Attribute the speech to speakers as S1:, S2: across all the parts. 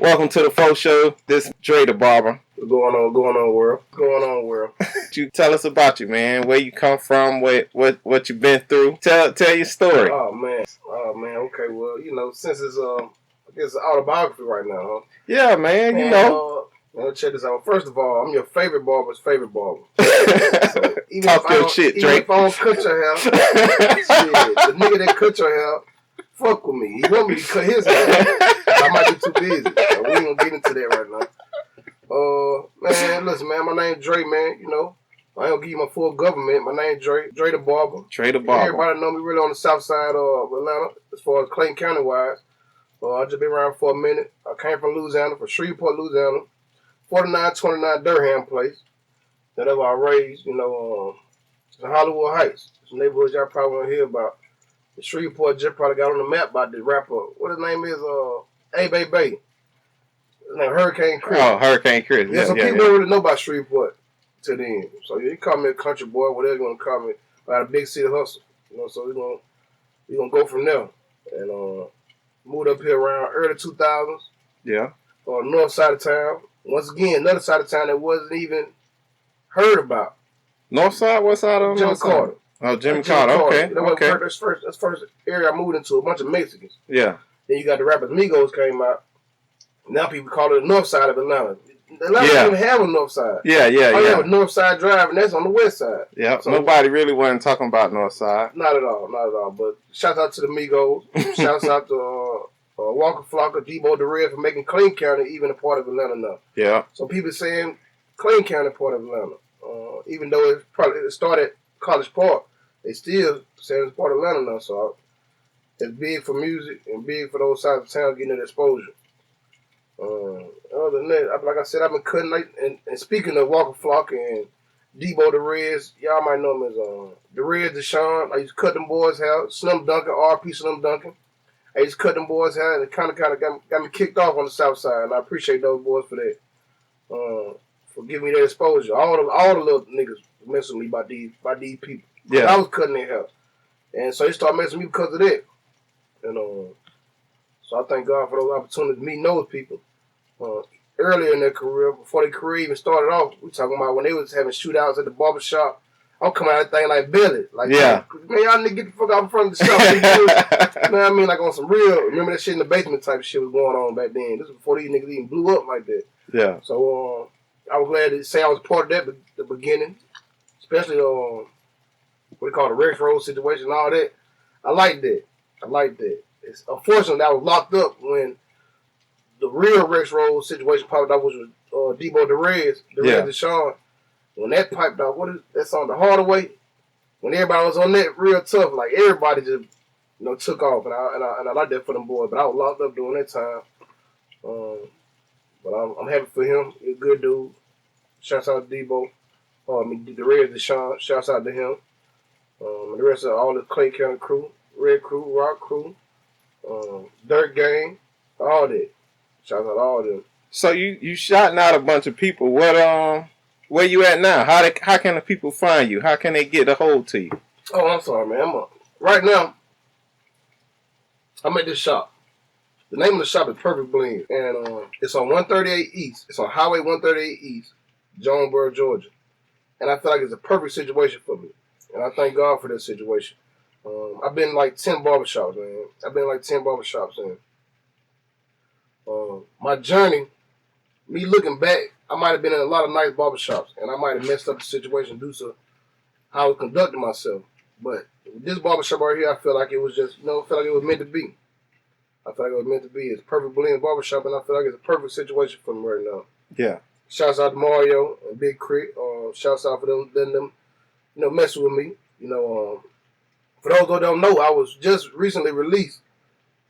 S1: Welcome to the Faux Show. This is Dre the Barber.
S2: What's going on, world? What's going on, world?
S1: You tell us about you, man. Where you come from, what you've been through. Tell your story.
S2: Oh man. Okay, well, since it's I guess it's autobiography right now, huh?
S1: Yeah, man. You know.
S2: Check this out. First of all, I'm your favorite barber's favorite barber.
S1: So talk your shit, Drake.
S2: Even if I don't cut your hair, shit, the nigga that cut your hair, fuck with me. He want me to cut his hair. I might be too busy. So we ain't gonna get into that right now. Man, listen, man, my name Dre, man. I ain't gonna give you my full government. My name Dre the Barber.
S1: Dre the Barber.
S2: Everybody know me really on the south side of Atlanta, as far as Clayton County wise. I just been around for a minute. I came from Louisiana, from Shreveport, Louisiana. 4929 Durham Place. That's where I raised, it's in Hollywood Heights. It's a neighborhood y'all probably want to hear about. The Shreveport just probably got on the map by the rapper. What his name is? Atl Ga. His name Hurricane Chris.
S1: Oh, Hurricane Chris.
S2: Yeah, some people don't really know about Shreveport to the end. So you call me a country boy, whatever you want to call me. I got a big city hustle. So we're gonna go from there. And moved up here around early 2000s.
S1: Yeah.
S2: On the north side of town. Once again, another side of town that wasn't even heard about.
S1: North side? What side of
S2: Jimmy Carter.
S1: Oh, Jimmy Carter. Okay.
S2: That's first area I moved into, a bunch of Mexicans.
S1: Yeah.
S2: Then you got the rappers Migos came out. Now people call it the north side of Atlanta. Atlanta doesn't even have a north side.
S1: Yeah.
S2: You have a north side drive, and that's on the west side.
S1: Yeah. So nobody really wasn't talking about north side.
S2: Not at all. But shout out to the Migos. Shouts out to Walker Flocka, Debo the Red for making Clayton County even a part of Atlanta now.
S1: Yeah.
S2: So people saying Clayton County part of Atlanta. Even though it started College Park, they still saying it's part of Atlanta now. So it's big for music and big for those sides of town getting that exposure. Other than that, like I said, I've been cutting. And speaking of Walker Flocka and Debo the Reds, y'all might know him as the Reds, Deshaun. I used to cut them boys' hair. Slim Duncan, R.P. Slim Duncan. I used to cut them boys' hair, and it kind of got me kicked off on the south side, and I appreciate those boys for that, for giving me that exposure. All the little niggas messing with me by these people.
S1: Yeah.
S2: I was cutting their hair, and so they started messing with me because of that. And so I thank God for those opportunities, meeting those people earlier in their career, before their career even started off. We talking about when they was having shootouts at the barbershop. I'm coming out of that thing like Billy. Like,
S1: yeah.
S2: Man, y'all nigga get the fuck out in front of the shop. You know what I mean? Like on some real, remember that shit in the basement type of shit was going on back then. This was before these niggas even blew up like that.
S1: Yeah.
S2: So I was glad to say I was part of that at the beginning. Especially what they call the Rex Road situation and all that. I like that. It's unfortunate that I was locked up when the real Rex Road situation popped up, which was Debo the Reds, Deshaun. When that piped out, what is that song, The Harder Way? When everybody was on that real tough, like everybody just took off, and I like that for them boys. But I was locked up during that time. But I'm happy for him. He's a good dude. Shouts out to Debo. The Reds, Deshaun. Shouts out to him. And the rest of all the Clay County crew, Red Crew, Rock Crew, Dirt Gang, all that. Shouts out to all of them. So
S1: you shouting out a bunch of people. Where you at now? How can the people find you? How can they get a hold to you?
S2: Oh, I'm sorry, man. Right now, I'm at this shop. The name of the shop is Perfect Blend, and it's on 138 East. It's on Highway 138 East, Jonesboro, Georgia. And I feel like it's a perfect situation for me, and I thank God for that situation. I've been in like 10 barbershops, man. And my journey, me looking back, I might have been in a lot of nice barbershops, and I might have messed up the situation due to how I was conducting myself. But this barbershop right here, I feel like it was just, I feel like it was meant to be. It's Perfect Blend Barbershop, and I feel like it's a perfect situation for me right now.
S1: Yeah.
S2: Shouts out to Mario and Big Crit. Shouts out for them, messing with me. For those who don't know, I was just recently released,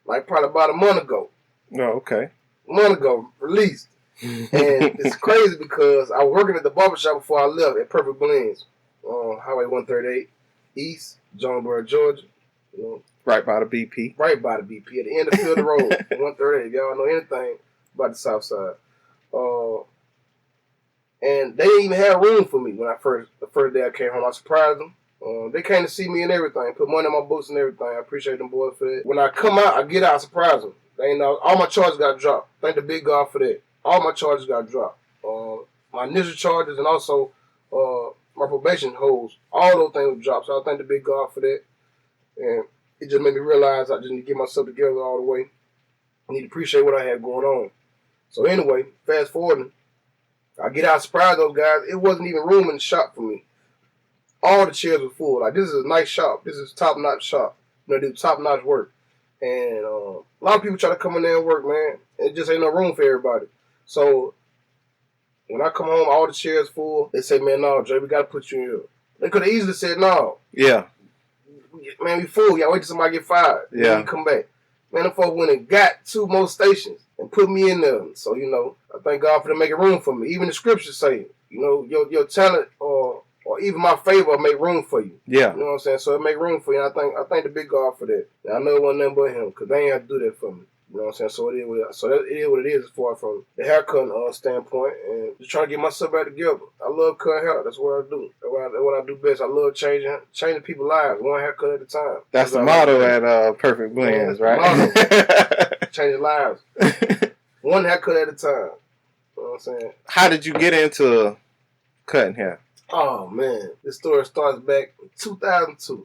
S2: like probably about a month ago.
S1: Oh, okay.
S2: A month ago, released. And it's crazy because I was working at the barbershop before I left at Perfect Blends on Highway 138 East, Jonesboro, Georgia.
S1: Right by the BP.
S2: Right by the BP at the end of Field Road, 138. If y'all know anything about the South Side. And they didn't even have room for me when the first day I came home. I surprised them. They came to see me and everything, put money in my boots and everything. I appreciate them boys for that. When I come out, I get out, I surprise them. All my charges got dropped. Thank the big God for that. All my charges got dropped. My initial charges and also my probation holds. All those things were dropped. So I thank the big God for that. And it just made me realize I just need to get myself together all the way. I need to appreciate what I had going on. So anyway, fast forwarding, I get out, surprise those guys. It wasn't even room in the shop for me. All the chairs were full. Like, this is a nice shop. This is top-notch shop. They do top-notch work. And a lot of people try to come in there and work, man. It just ain't no room for everybody. So when I come home, all the chairs full. They say, man, no, Dre, we got to put you in here. They could have easily said, no.
S1: Yeah.
S2: Man, we full. Y'all wait till somebody get fired.
S1: Yeah.
S2: Then you come back. Man, them folks went and got 2 more stations and put me in there. So, I thank God for them making room for me. Even the scriptures say, your talent or even my favor make room for you.
S1: Yeah.
S2: You know what I'm saying? So it make room for you. And I thank the big God for that. And I know it wasn't nothing but him because they ain't have to do that for me. You know what I'm saying? So it is what it is as far from the haircut standpoint, and just trying to get myself back together. I love cutting hair. That's what I do. That's what I do best. I love changing people's lives, one haircut at a time.
S1: That's the motto at Perfect Blends, right?
S2: Changing lives, one haircut at a time. You know what I'm saying? How
S1: did you get into cutting hair?
S2: Oh man, this story starts back in 2002.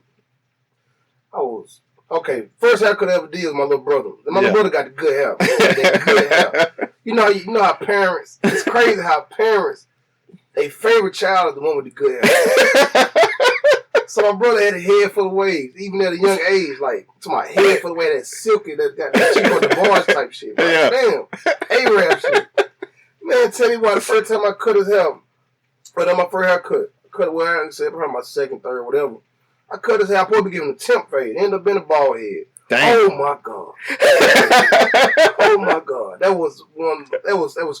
S2: First haircut I ever did was my little brother. My little brother got the good hair. That good hair. You know how parents, it's crazy how parents, their favorite child is the one with the good hair. So my brother had a head full of waves, even at a young age, like to my head full of waves, that silky, that cheap on the bars type shit. Like, damn, A-rap shit. Man, tell me why the first time I cut his hair, but on my first haircut, I cut it well and said probably my second, third, whatever. I cut his hair. I supposed to be giving him a temp fade. Ended up being a bald head.
S1: Damn.
S2: Oh my God. Oh my God. That was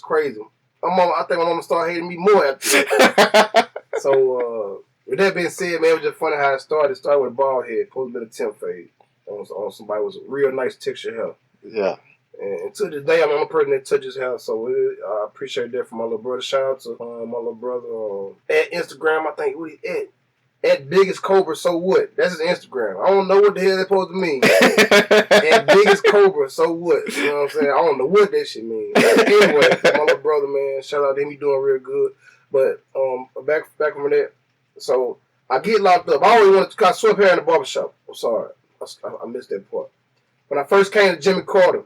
S2: crazy. I think my mama started hating me more after that. So with that being said, man, it was just funny how it started. It started with a bald head. Supposed to be a temp fade on somebody with real nice texture hair.
S1: Yeah.
S2: And to this day, I'm a person that touches hair, so I appreciate that from my little brother. Shout out to my little brother at Instagram. I think what he at biggest cobra. So what? That's his Instagram. I don't know what the hell that's supposed to mean. At biggest cobra. So what? You know what I'm saying? I don't know what that shit means. Anyway, my little brother, man. Shout out to him. He doing real good. But back from that. So I get locked up. I always wanted to cut swept hair in the barbershop. I'm sorry, I missed that part. When I first came to Jimmy Carter.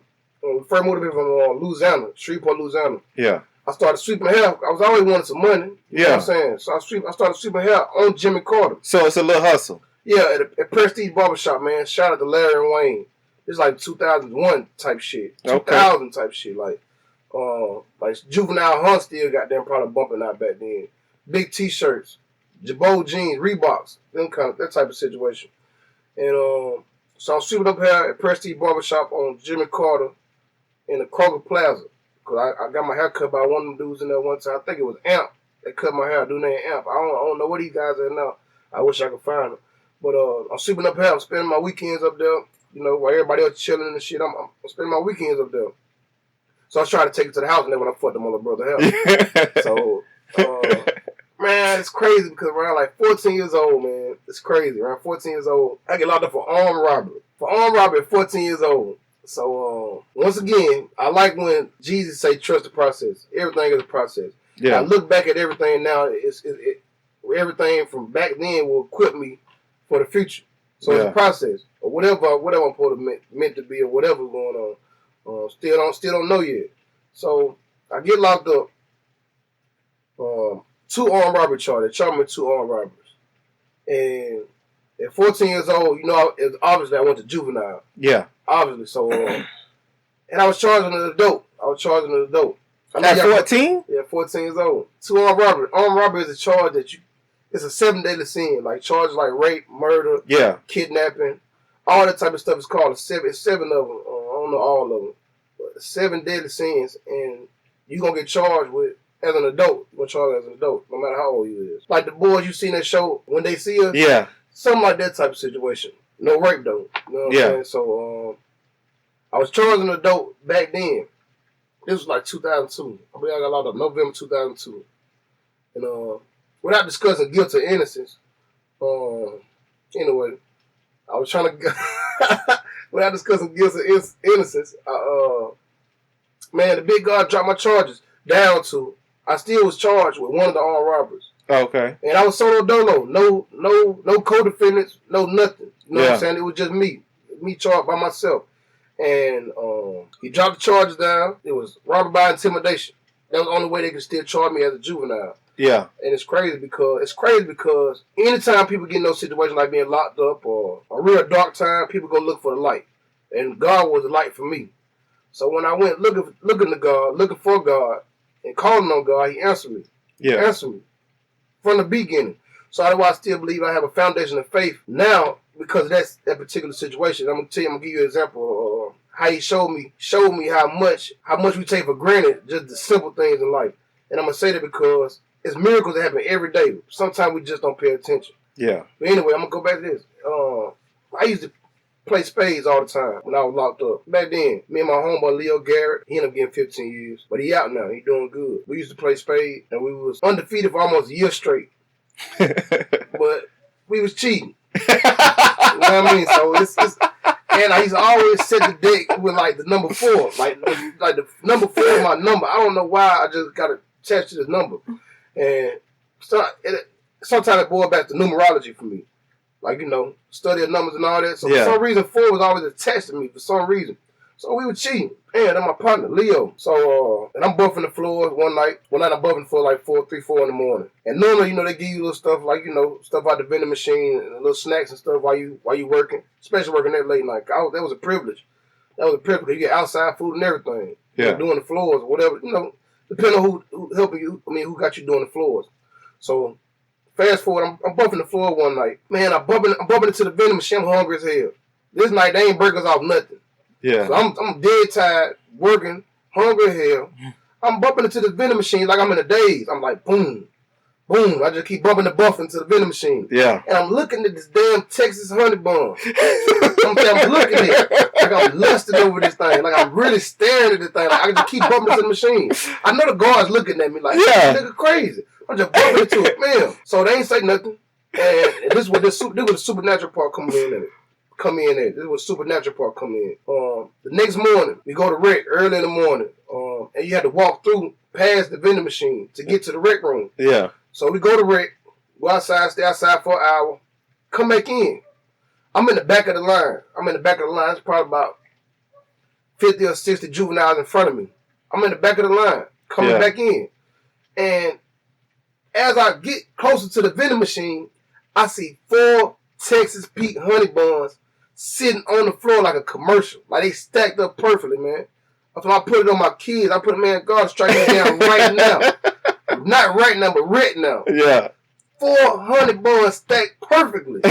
S2: First moved from Louisiana, Shreveport, Louisiana.
S1: Yeah.
S2: I started sweeping hair. I was always wanting some money. You know what I'm saying? So I started sweeping hair on Jimmy Carter.
S1: So it's a little hustle.
S2: Yeah, at Prestige Barbershop, man. Shout out to Larry and Wayne. It's like 2001 type shit. 2000 type shit. Like Juvenile Hunt still got them probably bumping out back then. Big T-shirts, Jabot jeans, Reeboks, that type of situation. And so I'm sweeping up hair at Prestige Barbershop on Jimmy Carter in the Kroger Plaza. Because I got my hair cut by one of them dudes in there one time. I think it was Amp. They cut my hair, dude named Amp. I don't know what these guys are now. I wish I could find them. But I'm sweeping up hair. I'm spending my weekends up there. While everybody else chilling and shit, I'm spending my weekends up there. So I was trying to take it to the house, and then when I fucked them on the brother hair. So, man, it's crazy because around like 14 years old, man, it's crazy. Around 14 years old, I get locked up for armed robbery. For armed robbery at 14 years old. So, once again, I like when Jesus say trust the process. Everything is a process. Yeah. I look back at everything now, everything from back then will equip me for the future. So it's a process. Or whatever I'm supposed to meant to be or whatever's going on. Still don't know yet. So I get locked up. 2 armed robbery charges. They charged me with 2 armed robberies. And at 14 years old, it's obviously I went to juvenile. Yeah. Obviously. So, and I was charged under the dope. At 14? Yeah, 14 years old. 2 armed robbery. Armed robbery is a charge that it's a 7 deadly sin. Like charges like rape, murder, kidnapping, all that type of stuff is called it's 7 of them. I don't know all of them. But 7 deadly sins, and you're going to get charged with as an adult. You're going to charge as an adult, no matter how old you is. Like the boys you see in that show, when they see us, something like that type of situation. No rape, though. You know what I'm saying? So, I was charged an adult back then. This was like 2002. I believe I got locked up November 2002. And without discussing guilt or innocence, anyway, I was trying to without discussing guilt or innocence, man, the big guy dropped my charges down to I still was charged with one of the armed robbers.
S1: Okay.
S2: And I was solo dolo, no co-defendants, no nothing. You know what I'm saying? It was just me charged by myself. And he dropped the charges down. It was robbery by intimidation. That was the only way they could still charge me as a juvenile.
S1: Yeah.
S2: And it's crazy because anytime people get in those situations like being locked up or a real dark time, people go look for the light. And God was the light for me. So when I went looking to God, looking for God, and calling on God, He answered me.
S1: Yeah.
S2: He answered me from the beginning. So that's why I still believe I have a foundation of faith now because of that particular situation. I'm gonna give you an example of how He showed me how much we take for granted just the simple things in life. And I'm gonna say that because it's miracles that happen every day. Sometimes we just don't pay attention.
S1: Yeah.
S2: But anyway, I'm gonna go back to this. I used to play spades all the time when I was locked up. Back then, me and my homeboy Leo Garrett, he ended up getting 15 years. But he out now. He doing good. We used to play spades, and we was undefeated for almost a year straight. But we was cheating. You know what I mean? So it's and I used to always set the deck with like the number 4. Like the number 4 is my number. I don't know why I just got attached to this number. And sometimes it boiled back to numerology for me. Like, study of numbers and all that. So for some reason, 4 was always attached to me for some reason. So we were cheating. And I'm my partner, Leo. So, and I'm buffing the floors one night. One night I'm buffing for like 4 in the morning. And normally, they give you little stuff like, stuff out the vending machine and little snacks and stuff while you working. Especially working that late night. That was a privilege. You get outside food and everything.
S1: Yeah.
S2: Doing the floors or whatever, depending on who helping you. Who got you doing the floors. So, fast forward, I'm bumping the floor one night. Man, I'm bumping into the vending machine. I'm hungry as hell. This night, they ain't break us off nothing.
S1: Yeah.
S2: So I'm dead tired, working, hungry as hell. I'm bumping into the vending machine like I'm in a daze. I'm like, boom, boom. I just keep bumping the buff into the vending machine.
S1: Yeah.
S2: And I'm looking at this damn Texas honey bun. I'm looking at it like I'm lusting over this thing. Like I'm really staring at this thing. Like I just keep bumping into the machine. I know the guard's looking at me like, this nigga crazy. I'm just bumping into it, man. So they ain't say nothing. And this was the supernatural part come in there. This was supernatural part come in. The next morning, we go to rec early in the morning. And you had to walk through past the vending machine to get to the rec room.
S1: Yeah.
S2: So we go to rec, go outside, stay outside for an hour, come back in. I'm in the back of the line. It's probably about 50 or 60 juveniles in front of me. I'm in the back of the line, coming back in. And as I get closer to the vending machine, I see 4 Texas Pete honey buns sitting on the floor like a commercial. Like they stacked up perfectly, man. So I put it on my kids. I put man, God strike me down right now. Not right now, but right now.
S1: Yeah.
S2: 4 honey buns stacked perfectly.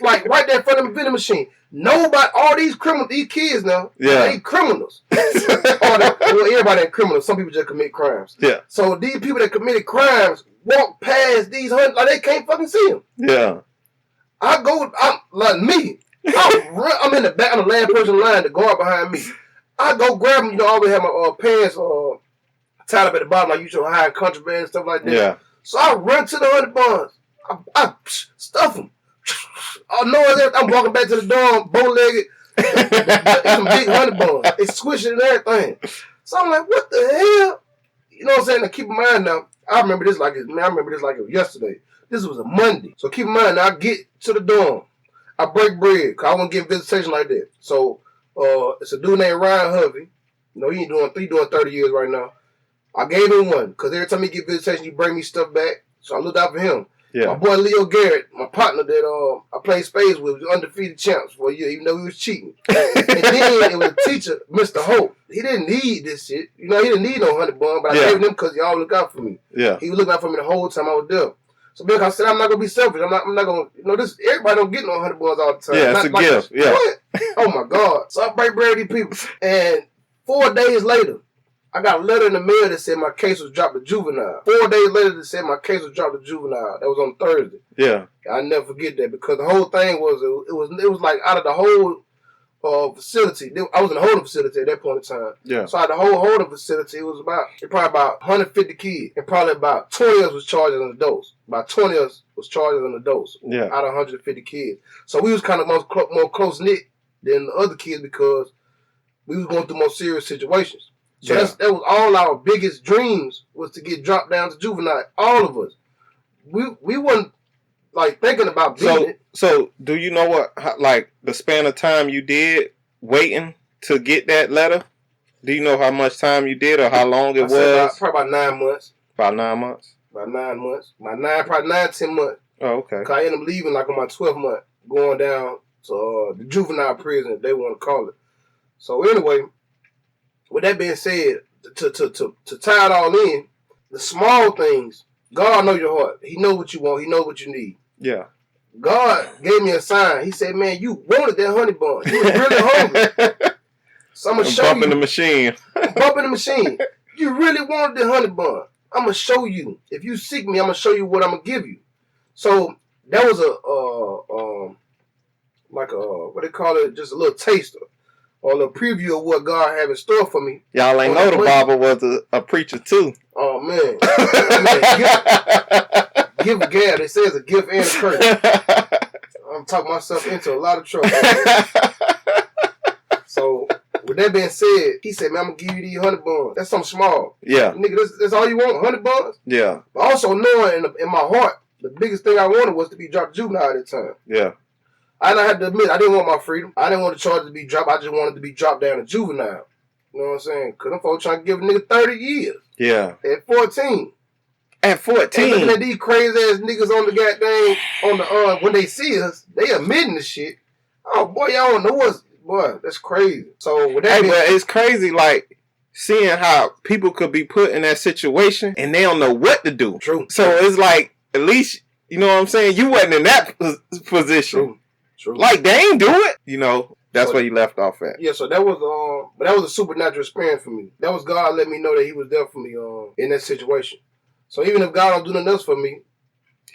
S2: Like right there in front of the vending machine. Nobody, all these kids now, they criminals. Everybody ain't criminals. Some people just commit crimes. Yeah. So these people that committed crimes walk past these honey, like they can't fucking see them. Yeah. I'm like me. I'm in the back. I'm the last person in line. The guard behind me. I go grab them. I always have my pants tied up at the bottom, like you show high contraband and stuff like that. Yeah. So I run to the honey buns. I stuff them. I know I'm walking back to the dorm, bow-legged. Some big honey buns. They squishing and everything. So I'm like, what the hell? You know what I'm saying? Now keep in mind now. I remember this like it was yesterday. This was a Monday. So keep in mind now. I get to the dorm. I break bread because I won't get visitation like that. So it's a dude named Ryan Hovey. He doing 30 years right now. I gave him one because every time he get visitation, he bring me stuff back. So I looked out for him. Yeah. My boy Leo Garrett, my partner that I played spades with, was undefeated champs for a year, even though he was cheating. And then it was a teacher, Mr. Hope. He didn't need this shit. He didn't need no honey bun, but I gave him because he always looked out for me. Yeah. He was looking out for me the whole time I was there. So because I said I'm not gonna be selfish. I'm not gonna. This everybody don't get no honey buns all the time.
S1: Yeah, it's a gift. Yeah.
S2: What? Oh my God! So I break bread with these people, and 4 days later, I got a letter in the mail that said my case was dropped to juvenile. 4 days later, that said my case was dropped to juvenile. That was on Thursday. Yeah. I'll never forget that because the whole thing was it was like out of the whole facility. I was in a holding facility at that point in time. Yeah. So out of the whole holding facility, it was probably about 150 kids, and probably about 20 of us was charged as adults. About 20 of us was charged as adults. Yeah. Out of 150 kids. So we was kind of more close knit than the other kids because we was going through more serious situations. So
S1: Yeah.
S2: that was all our biggest dreams was to get dropped down to juvenile. All of us. We wasn't like thinking about being it.
S1: So do you know like the span of time you did waiting to get that letter? Do you know how much time you did or how long it was?
S2: Probably about 9 months.
S1: About 9 months?
S2: About 9 months. Probably 9, 10 months.
S1: Oh, okay.
S2: Cause I ended up leaving like on my 12th month, going down to the juvenile prison, if they want to call it. So anyway, with that being said, to tie it all in, the small things, God knows your heart. He knows what you want. He knows what you need.
S1: Yeah.
S2: God gave me a sign. He said, man, you wanted that honey bun. You was really hungry. So I'm going to show you.
S1: Bumping the machine.
S2: Bumping the machine. You really wanted the honey bun. I'm going to show you. If you seek me, I'm going to show you what I'm going to give you. So that was what they call it, just a little taster or a little preview of what God had in store for me.
S1: Y'all ain't know the Barber was a preacher too.
S2: Oh man, give a gab. They say it's a gift and a curse. I'm talking myself into a lot of trouble. So with that being said, he said, man, I'm gonna give you these honey buns. That's something small.
S1: Yeah,
S2: nigga, that's all you want, honey buns.
S1: Yeah.
S2: But also knowing in my heart, the biggest thing I wanted was to be dropped juvenile at the time.
S1: Yeah.
S2: I had to admit, I didn't want my freedom. I didn't want the charges to be dropped. I just wanted to be dropped down to juvenile. You know what I'm saying? Because them folks trying to give a nigga 30 years.
S1: Yeah.
S2: At 14.
S1: At 14.
S2: And looking at these crazy ass niggas on the goddamn, when they see us, they admitting the shit. Oh, boy, y'all don't know what's, boy, that's crazy. So, with that
S1: but it's crazy, like, seeing how people could be put in that situation and they don't know what to do.
S2: True.
S1: So, it's like, at least, you know what I'm saying? You wasn't in that position.
S2: True.
S1: Like, they ain't do it. You know, that's where you left off at.
S2: Yeah, so that was but that was a supernatural experience for me. That was God letting me know that he was there for me in that situation. So even if God don't do nothing else for me,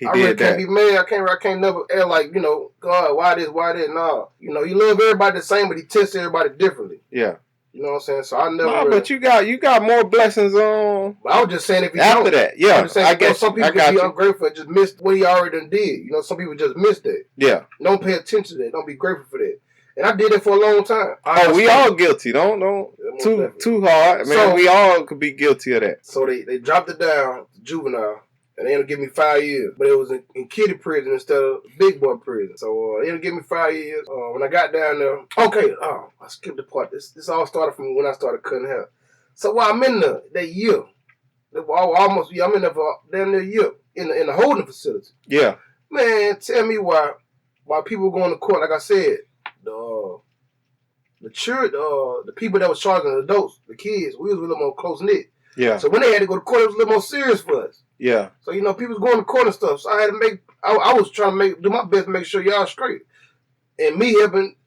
S2: I really can't be mad. I can't never act like, you know, God, why this, nah. You know, he love everybody the same, but he tests everybody differently.
S1: Yeah.
S2: You know what I'm saying? So I never.
S1: No, but you got more blessings on.
S2: But I was just saying if he
S1: after that, yeah.
S2: I'm just saying, some people can be ungrateful and just miss what he already done did. You know, some people just missed that.
S1: Yeah.
S2: Don't pay attention to that. Don't be grateful for that. And I did it for a long time.
S1: We all guilty. Don't too hard, man. So, we all could be guilty of that.
S2: So they dropped it down to juvenile. And they ended up giving me 5 years. But it was in kiddie prison instead of big boy prison. So they ended up giving me 5 years. When I got down there, I skipped the part. This all started from when I started cutting hair. So while I'm in there, that year, I'm in there for damn near a year in the holding facility.
S1: Yeah.
S2: Man, tell me why people going to court, like I said, the people that was charging the adults, the kids, we was a little more close-knit.
S1: Yeah.
S2: So when they had to go to court, it was a little more serious for us.
S1: Yeah.
S2: So, you know, people was going to court and stuff. So I had to I was trying to do my best to make sure y'all straight. And me helping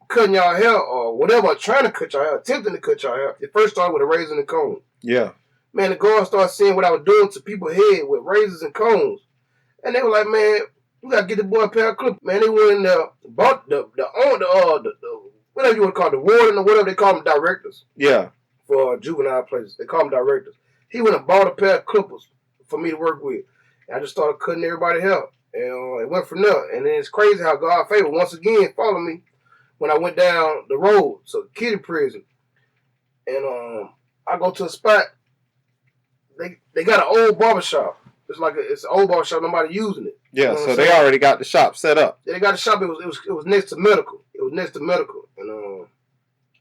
S2: cutting y'all hair or whatever, trying to cut y'all hair, attempting to cut y'all hair. It first started with a razor and a comb.
S1: Yeah.
S2: Man, the guards started seeing what I was doing to people's head with razors and combs. And they were like, man, you got to get the boy a pair of clippers. Man, they went in there, bought the whatever you want to call it, the warden or whatever they call them, directors.
S1: Yeah.
S2: For juvenile places. They call them directors. He went and bought a pair of clippers for me to work with. And I just started cutting everybody's hair. And it went from there. And then it's crazy how God favor once again followed me when I went down the road to kiddie prison. And I go to a spot. They got an old barbershop. It's an old barbershop, nobody using it.
S1: Yeah, so they already got the shop set up.
S2: Yeah, they got the shop. It was next to medical. It was next to medical. And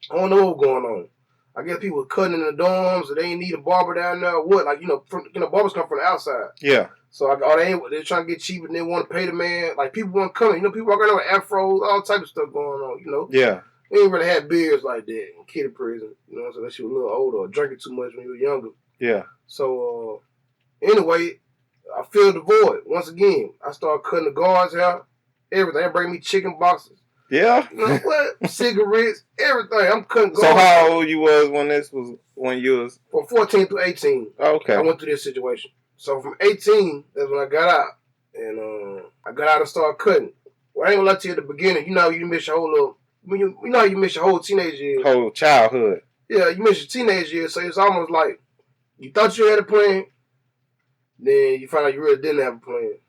S2: I don't know what was going on. I guess people were cutting in the dorms, or they didn't need a barber down there, or what? Like, barbers come from the outside.
S1: Yeah.
S2: So they're trying to get cheap and they want to pay the man. Like, people weren't coming. You know, people walking around with afros, all type of stuff going on, you know.
S1: Yeah.
S2: They ain't really had beards like that in kiddie prison, you know, so that you were a little older or drinking too much when you were younger.
S1: Yeah.
S2: So, anyway, I filled the void. Once again, I started cutting the guards hair, everything. They bring me chicken boxes.
S1: Yeah.
S2: You know what? Cigarettes, everything. I'm cutting guards.
S1: So how old you was when you was?
S2: From 14 to 18.
S1: Okay. I
S2: went through this situation. So from 18, that's when I got out. And I got out and started cutting. Well, I ain't gonna lie to you at the beginning. You know, you miss your whole little, you know, you miss your whole teenage years.
S1: Whole childhood.
S2: Yeah, you miss your teenage years. So it's almost like you thought you had a plan, then you find out you really didn't have a plan.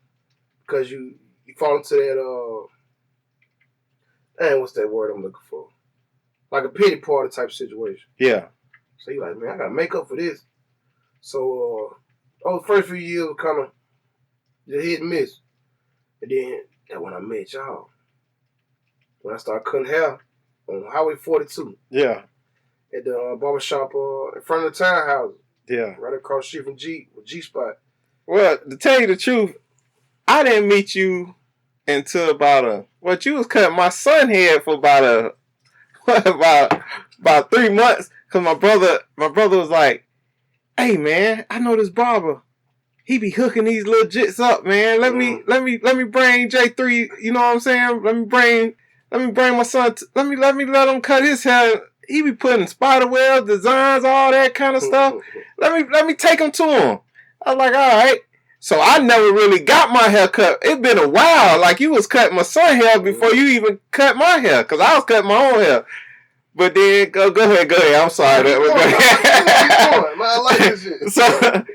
S2: Because you fall into And what's that word I'm looking for? Like a pity party type situation.
S1: Yeah.
S2: So you like, man, I gotta make up for this. So the first few years were kind of just hit and miss. And then that's when I met y'all. When I started cutting hair on Highway 42.
S1: Yeah.
S2: At the barbershop in front of the townhouse.
S1: Yeah.
S2: Right across the street from G Spot.
S1: Well, to tell you the truth, I didn't meet you until you was cutting my son hair for about 3 months. Cause my brother was like, "Hey man, I know this barber. He be hooking these little jits up, man. Let me bring J3. You know what I'm saying? Let me bring my son. Let him cut his hair. He be putting spider web designs, all that kind of stuff. Let me take him to him." I was like, all right. So I never really got my hair cut. It's been a while. Like you was cutting my son hair before you even cut my hair, cause I was cutting my own hair. But then go ahead. I'm sorry.
S2: I like this shit.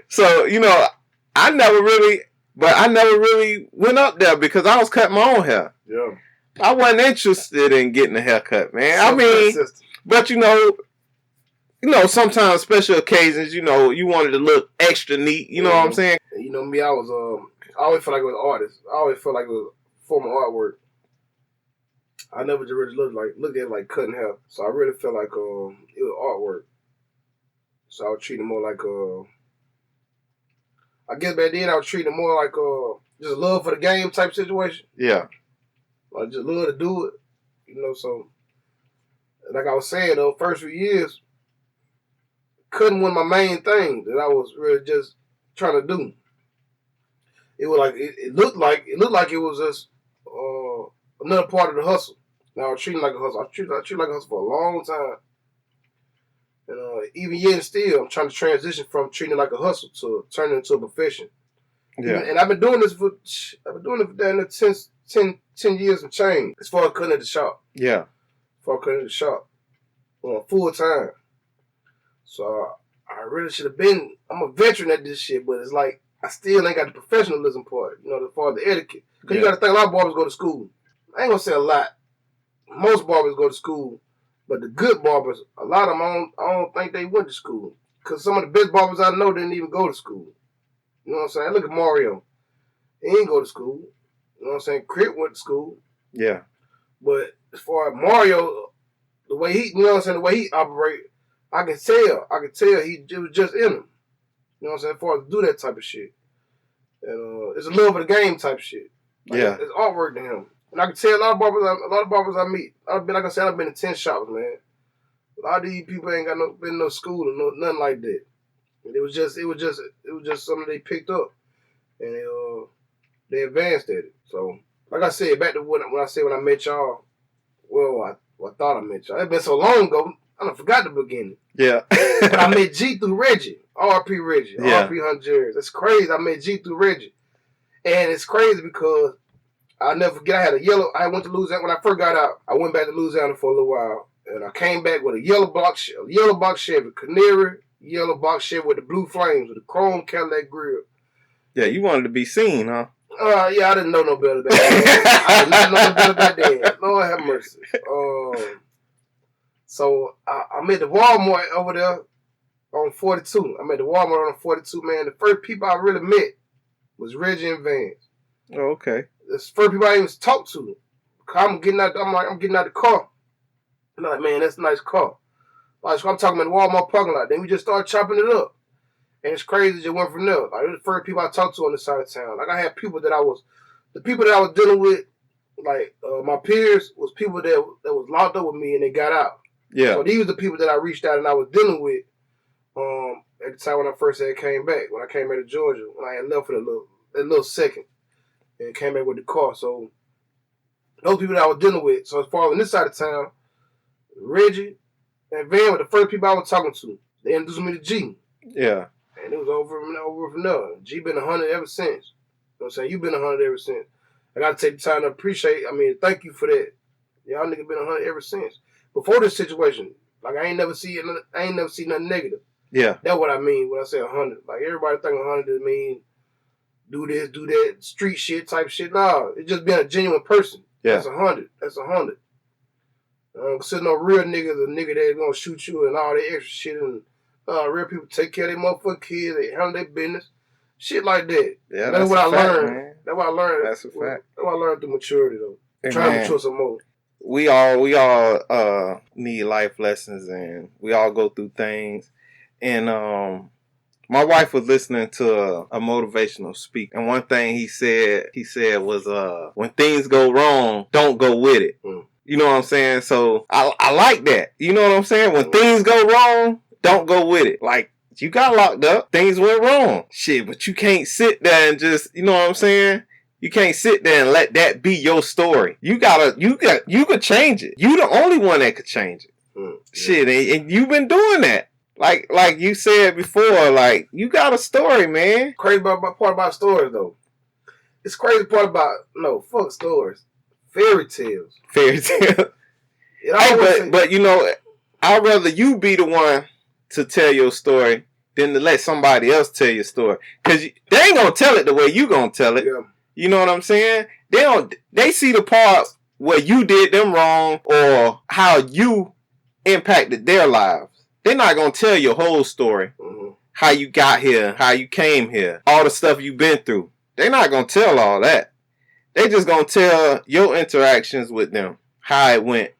S1: So you know, I never really went up there because I was cutting my own hair.
S2: Yeah.
S1: I wasn't interested in getting a haircut, man. I mean, but you know, sometimes special occasions, you know, you wanted to look extra neat. You know what I'm saying?
S2: You know me, I always felt like I was an artist. I always felt like it was a form of artwork. I never just really looked at it like cutting hair. So I really felt like it was artwork. So I would treat it more like I guess back then I would treat it more like just love for the game type situation.
S1: Yeah.
S2: Like just love to do it. You know, so like I was saying, though, first few years, cutting one of my main things that I was really just trying to do. It was like it looked like it was just another part of the hustle. Now I was treating it like a hustle. I treated it like a hustle for a long time. And even yet and still, I'm trying to transition from treating it like a hustle to turning it into a profession.
S1: Yeah.
S2: And I've been doing it for 10 years and change. As far as cutting at the shop.
S1: Yeah.
S2: As far as cutting at the shop. Full time. So I really should have been. I'm a veteran at this shit, but it's like I still ain't got the professionalism part. You know, as far as the etiquette. Because you got to think a lot of barbers go to school. I ain't gonna say a lot. Most barbers go to school, but the good barbers, a lot of them, I don't think they went to school. Because some of the best barbers I know didn't even go to school. You know what I'm saying? Look at Mario. He ain't go to school. You know what I'm saying? Crit went to school.
S1: Yeah.
S2: But as far as Mario, the way he, you know what I'm saying, the way he operate, I can tell it was just in him. You know what I'm saying? As far as do that type of shit. And it's a love of the game type shit. Like,
S1: yeah.
S2: It's artwork to him. And I can tell a lot of barbers I meet. I've been in 10 shops, man. A lot of these people ain't got been no school or nothing like that. And it was just something they picked up. And they advanced at it. So, like I said, back to when I met y'all, well, I thought I met y'all. It's been so long ago, I done forgot the beginning.
S1: Yeah.
S2: But I met G through Reggie. R.P. Reggie.
S1: Yeah.
S2: R.P. Honduras. That's crazy. I met G through Reggie. And it's crazy because I'll never forget, I went to Louisiana. When I first got out, I went back to Louisiana for a little while. And I came back with a yellow box Chevy, Canary, yellow box Chevy with the blue flames, with the chrome Cadillac grill.
S1: Yeah, you wanted to be seen, huh?
S2: Yeah, I didn't know no better back then. I did not know no better back then. Lord have mercy. So I'm at the Walmart over there on 42. I'm at the Walmart on 42, man. The first people I really met was Reggie and Vance.
S1: Oh, okay.
S2: The first people I even talked to. I'm getting out the car. I'm like, man, that's a nice car. Like, so I'm talking about the Walmart parking lot. Then we just started chopping it up. And it's crazy just went from there. Like, it was the first people I talked to on the side of town. Like, I had people that I was dealing with, like, my peers was people that was locked up with me and they got out.
S1: Yeah.
S2: So these were the people that I reached out and I was dealing with at the time when I first had came back. When I came back to Georgia, when I had left for that little second and came back with the car. So those people that I was dealing with. So as far as on this side of town, Reggie and Van were the first people I was talking to. They introduced me to G.
S1: Yeah.
S2: And it was over from there. G been 100 ever since. You know what I'm saying? You been 100 ever since. I got to take the time to thank you for that. Y'all niggas been 100 ever since. Before this situation, like I ain't never see nothing negative.
S1: Yeah.
S2: That's what I mean when I say 100. Like everybody think 100 mean do this, do that, street shit type shit. Nah, it's just being a genuine person.
S1: Yeah.
S2: That's 100. That's 100. Consider no real niggas a nigga that's gonna shoot you and all that extra shit. And real people take care of their motherfucking kids. They handle their business. Shit like that.
S1: Yeah,
S2: that's what I learned.
S1: Man.
S2: That's what I learned.
S1: That's a fact.
S2: That's what I learned through maturity, though.
S1: Hey,
S2: trying to mature some more.
S1: We all need life lessons, and we all go through things. And my wife was listening to a motivational speak, and one thing he said was when things go wrong, don't go with it. You know what I'm saying? So I like that. You know what I'm saying? When things go wrong, don't go with it. Like, you got locked up, things went wrong. Shit, but you can't sit there and just, you know what I'm saying? You can't sit there and let that be your story. You could change it. You the only one that could change it. Shit, and you've been doing that. Like you said before, like, you got a story, man.
S2: Crazy part about stories, though. It's crazy part about, fuck stories. Fairy tales.
S1: But you know, I'd rather you be the one to tell your story than to let somebody else tell your story. Because they ain't going to tell it the way you going to tell it.
S2: Yeah.
S1: You know what I'm saying? They see the part where you did them wrong or how you impacted their lives. They're not going to tell your whole story. How you got here, how you came here, all the stuff you've been through. They're not going to tell all that. They just going to tell your interactions with them, how it went,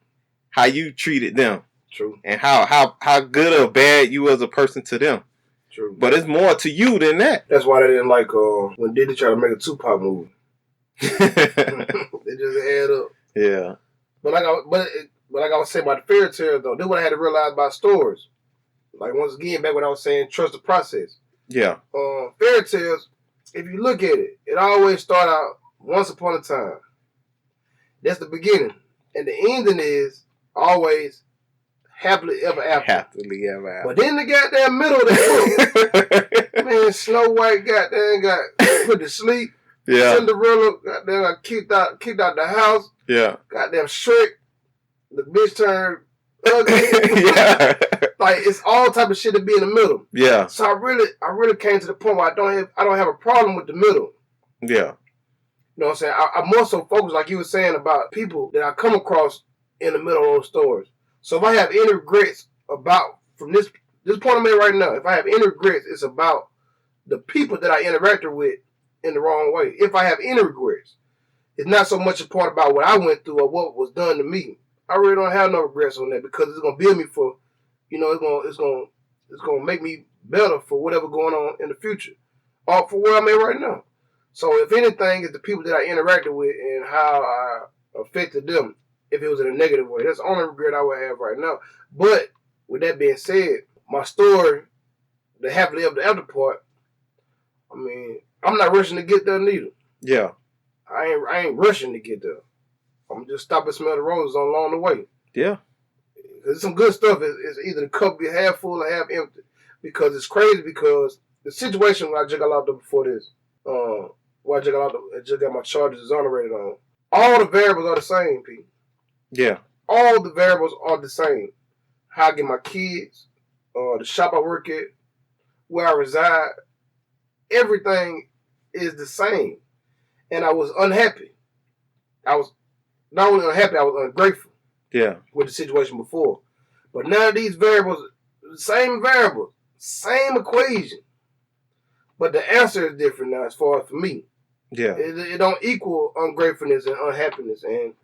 S1: how you treated them.
S2: True. And
S1: how good or bad you as a person to them.
S2: True.
S1: But it's more to you than that.
S2: That's why they didn't like when Diddy tried to make a Tupac movie. They just add up.
S1: Yeah.
S2: But like I was saying about the fairy tales, though, this is what I had to realize about stories. Like, once again, back when I was saying trust the process.
S1: Yeah.
S2: Fairy tales, if you look at it, it always start out once upon a time. That's the beginning. And the ending is always happily ever after.
S1: Happily ever after.
S2: But then the goddamn middle of the book, man, Snow White got put to sleep.
S1: Yeah.
S2: Cinderella goddamn got kicked out the house.
S1: Yeah.
S2: Goddamn Shrek, the bitch turned ugly.
S1: Yeah.
S2: Like, it's all type of shit to be in the middle.
S1: Yeah.
S2: So I really came to the point where I don't have a problem with the middle.
S1: Yeah.
S2: You know what I'm saying? I'm more so focused, like you were saying, about people that I come across in the middle of those stories. So if I have any regrets from this point I'm in right now, if I have any regrets, it's about the people that I interacted with in the wrong way. If I have any regrets, it's not so much a part about what I went through or what was done to me. I really don't have no regrets on that because it's gonna build me for, it's gonna make me better for whatever going on in the future, or for where I'm at right now. So if anything, it's the people that I interacted with and how I affected them. If it was in a negative way, that's the only regret I would have right now. But with that being said, my story, the happily ever after part, I mean, I'm not rushing to get there neither.
S1: Yeah.
S2: I ain't rushing to get there. I'm just stop and smell the roses along the way.
S1: Yeah.
S2: There's some good stuff. It's either the cup be half full or half empty. Because it's crazy because the situation when I just got locked up before this, where I just got my charges exonerated on, all the variables are the same, Pete.
S1: Yeah.
S2: All the variables are the same. How I get my kids, the shop I work at, where I reside, everything is the same. And I was unhappy. I was not only unhappy, I was ungrateful.
S1: Yeah.
S2: With the situation before. But none of these variables, same variables, same equation. But the answer is different now as far as for me.
S1: Yeah.
S2: It don't equal ungratefulness and unhappiness and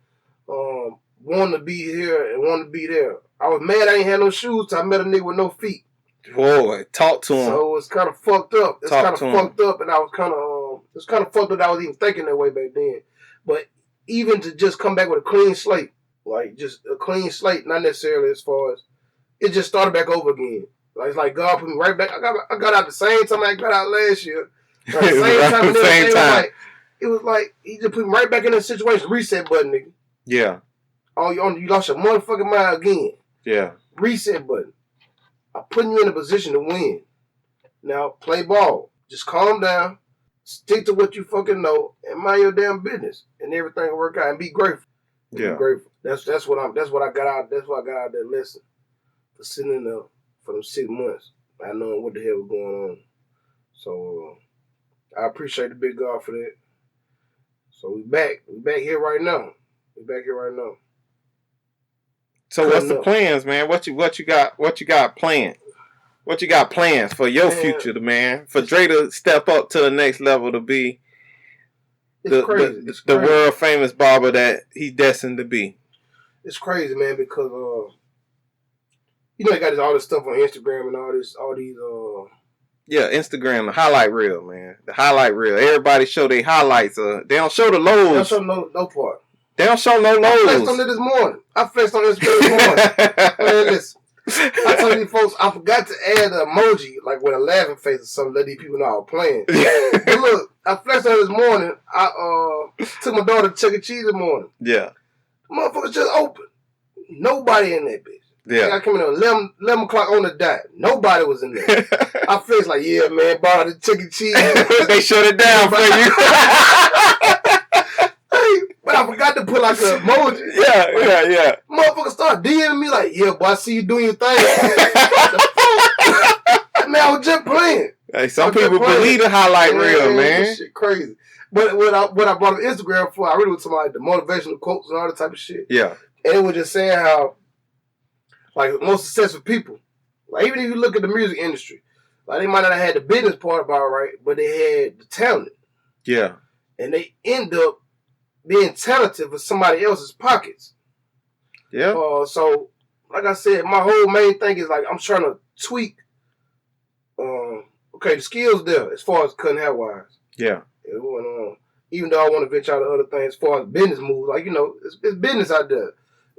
S2: wanting to be here and wanting to be there. I was mad I ain't had no shoes till I met a nigga with no feet.
S1: Whoa, talk to him.
S2: So it's kind of fucked up. It's kind of fucked up, and I was kind of it's kind of fucked up that I was even thinking that way back then. But even to just come back with a clean slate, like just a clean slate, not necessarily as far as it just started back over again. Like it's like God put me right back. I got out the same time I got out last year. Like the same time, and same time. It was like he just put me right back in that situation. Reset button, nigga.
S1: Yeah.
S2: Oh, you lost your motherfucking mind again.
S1: Yeah.
S2: Reset button. I'm putting you in a position to win. Now play ball. Just calm down. Stick to what you fucking know and mind your damn business, and everything will work out. And be grateful.
S1: Yeah.
S2: Be grateful. That's what I got out. That's what I got out of that lesson. For sitting in there for them 6 months, not knowing what the hell was going on. So I appreciate the big God for that. So we back. We back here right now.
S1: So what's the plans, man? What you got planned? What you got plans for your future, man? For Dre to step up to the next level to be the world famous barber that he's destined to be.
S2: It's crazy, man, because you know, he got all this stuff on Instagram and all these
S1: yeah, Instagram, the highlight reel, man. The highlight reel. Everybody show their highlights. They don't show the lows.
S2: They don't show no part.
S1: They don't show no lows.
S2: I flexed on it this morning. I flexed on Instagram this morning. Man, listen. I told these folks I forgot to add an emoji, like with a laughing face or something, let these people know I was playing. But look, I flexed on it this morning. I took my daughter to Chuck E. Cheese this morning.
S1: Yeah.
S2: The motherfuckers just open. Nobody in that bitch.
S1: Yeah.
S2: I came in at 11 o'clock on the dot. Nobody was in there. I flexed like, yeah, man, bought the Chuck E. Cheese.
S1: They shut it down for you.
S2: But I forgot to put like an emoji.
S1: Yeah.
S2: Motherfuckers start DMing me like, yeah, boy, I see you doing your thing. Man, I was just playing.
S1: Hey, some people believe the highlight reel, man.
S2: This shit crazy. But what I brought on Instagram for, I really was talking about the motivational quotes and all that type of shit.
S1: Yeah.
S2: And it was just saying how, like, most successful people, like, even if you look at the music industry, like, they might not have had the business part about it right, but they had the talent.
S1: Yeah.
S2: And they end up being talented for somebody else's pockets.
S1: Yeah.
S2: So, like I said, my whole main thing is like I'm trying to tweak. Okay, the skills there as far as cutting hair wise.
S1: Yeah.
S2: Even though I want to venture out to other things as far as business moves, like it's business out there.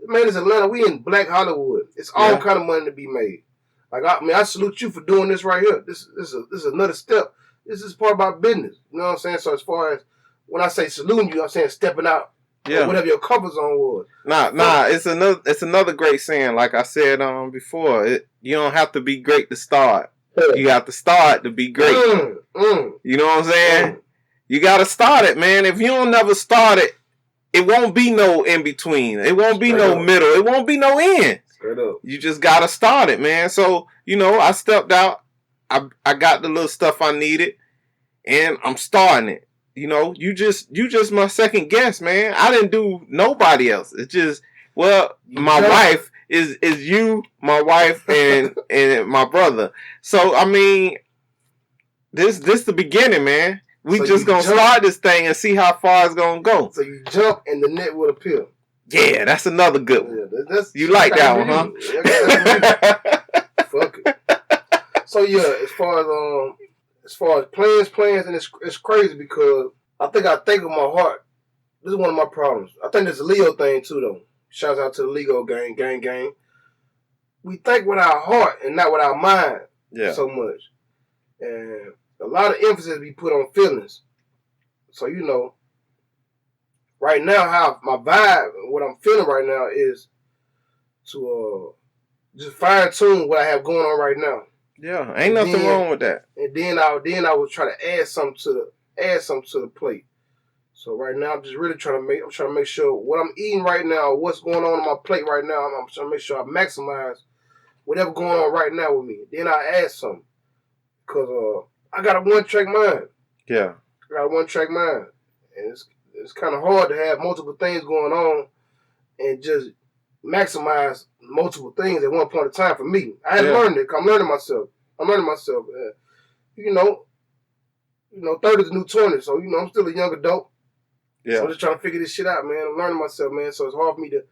S2: Man, it's Atlanta. We in Black Hollywood. It's all kind of money to be made. Like I salute you for doing this right here. This is another step. This is part of our business. You know what I'm saying? So as far as when I say saluting you, I'm saying stepping out. Yeah. Whatever your comfort zone was.
S1: Nah. It's another great saying. Like I said before, you don't have to be great to start. You got to start to be great. You know what I'm saying? You got to start it, man. If you don't never start it, it won't be no in between. It won't be no middle. It won't be no end.
S2: Straight up.
S1: You just got to start it, man. So, I stepped out. I got the little stuff I needed, and I'm starting it. You just my second guess, man. I didn't do nobody else. It's just, my wife is you, my wife, and my brother. So I mean, this the beginning, man. We so just gonna start this thing and see how far it's gonna go.
S2: So you jump and the net will appear.
S1: Yeah, that's another good one. Yeah, you like that one, huh?
S2: Fuck it. So yeah, as far as plans, and it's crazy because I think with my heart. This is one of my problems. I think it's a Leo thing too, though. Shouts out to the Lego gang. We think with our heart and not with our mind so much. And a lot of emphasis be put on feelings. So, right now, how my vibe, what I'm feeling right now is to just fine tune what I have going on right now.
S1: Yeah, ain't nothing wrong with that.
S2: And then I would try to add something to the plate. So right now, I'm just really trying to make sure what I'm eating right now, what's going on my plate right now. I'm trying to make sure I maximize whatever going on right now with me. Then I add something because I got a one-track mind.
S1: Yeah,
S2: I got a one-track mind, and it's kind of hard to have multiple things going on and just maximize multiple things at one point in time for me. I had learned it. I'm learning myself. 30 is the new 20, so I'm still a young adult. Yeah. So I'm just trying to figure this shit out, man. I'm learning myself, man. So it's hard for me to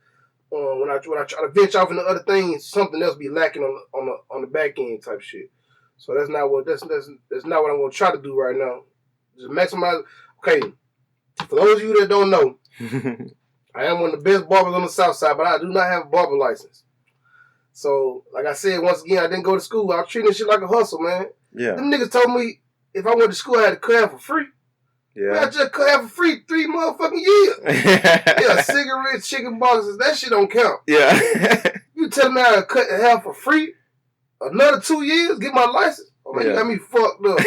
S2: when I try to venture off into other things, something else be lacking on the back end type shit. So that's not what I'm gonna try to do right now. Just maximize. Okay, for those of you that don't know, I am one of the best barbers on the South Side, but I do not have a barber license. So, like I said, once again, I didn't go to school. I was treating this shit like a hustle, man. Yeah. Them niggas told me if I went to school, I had to cut hair for free. Yeah. Man, I just cut hair for free 3 motherfucking years. Yeah, cigarettes, chicken boxes, that shit don't count. Yeah. You tell me I gotta cut hair for free? Another 2 years, get my license? Oh, man, you got me fucked up.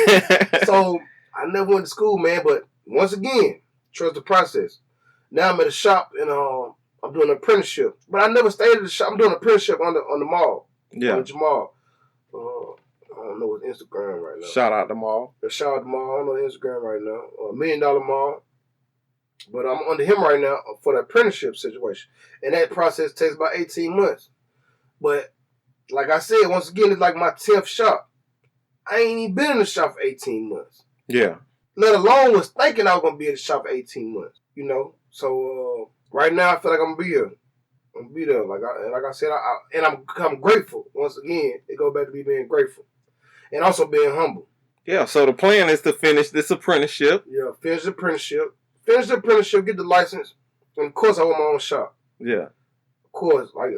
S2: So, I never went to school, man, but once again, trust the process. Now I'm at a shop and I'm doing an apprenticeship. But I never stayed at the shop. I'm doing an apprenticeship on the mall. Yeah. On Jamal. I don't know his Instagram right now.
S1: Shout out to Mall.
S2: Shout out to Mall. I don't know his Instagram right now. $1 Million Mall. But I'm under him right now for the apprenticeship situation. And that process takes about 18 months. But like I said, once again, it's like my 10th shop. I ain't even been in the shop for 18 months.
S1: Yeah.
S2: Let alone was thinking I was going to be in the shop for 18 months. You know? So right now I feel like I'm going to be here. I'm going to be there. Like I said, I'm grateful. Once again, it goes back to me being grateful. And also being humble.
S1: Yeah, so the plan is to finish this apprenticeship.
S2: Yeah, finish the apprenticeship. Finish the apprenticeship, get the license. And of course I want my own shop.
S1: Yeah.
S2: Of course, like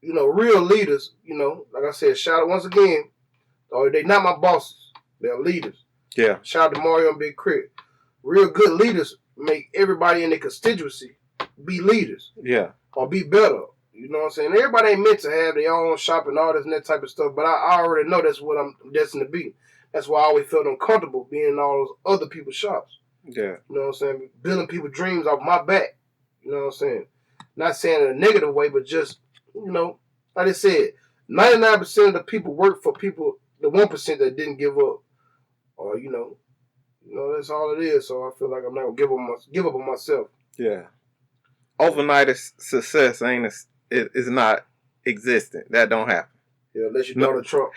S2: you know, real leaders, you know, like I said, shout out once again. They're not my bosses. They're leaders.
S1: Yeah.
S2: Shout out to Mario and Big Crit. Real good leaders make everybody in their constituency be leaders.
S1: Yeah.
S2: Or be better. You know what I'm saying? Everybody ain't meant to have their own shop and all this and that type of stuff, but I already know that's what I'm destined to be. That's why I always felt uncomfortable being in all those other people's shops.
S1: Yeah.
S2: You know what I'm saying? Building people's dreams off my back. You know what I'm saying? Not saying in a negative way, but just, you know, like I said, 99% of the people work for people, the 1% that didn't give up. Or, you know, that's all it is. So I feel like I'm not going to give up on myself.
S1: Yeah. Overnight success is not existent. That don't happen.
S2: Yeah, unless you're Donald Trump.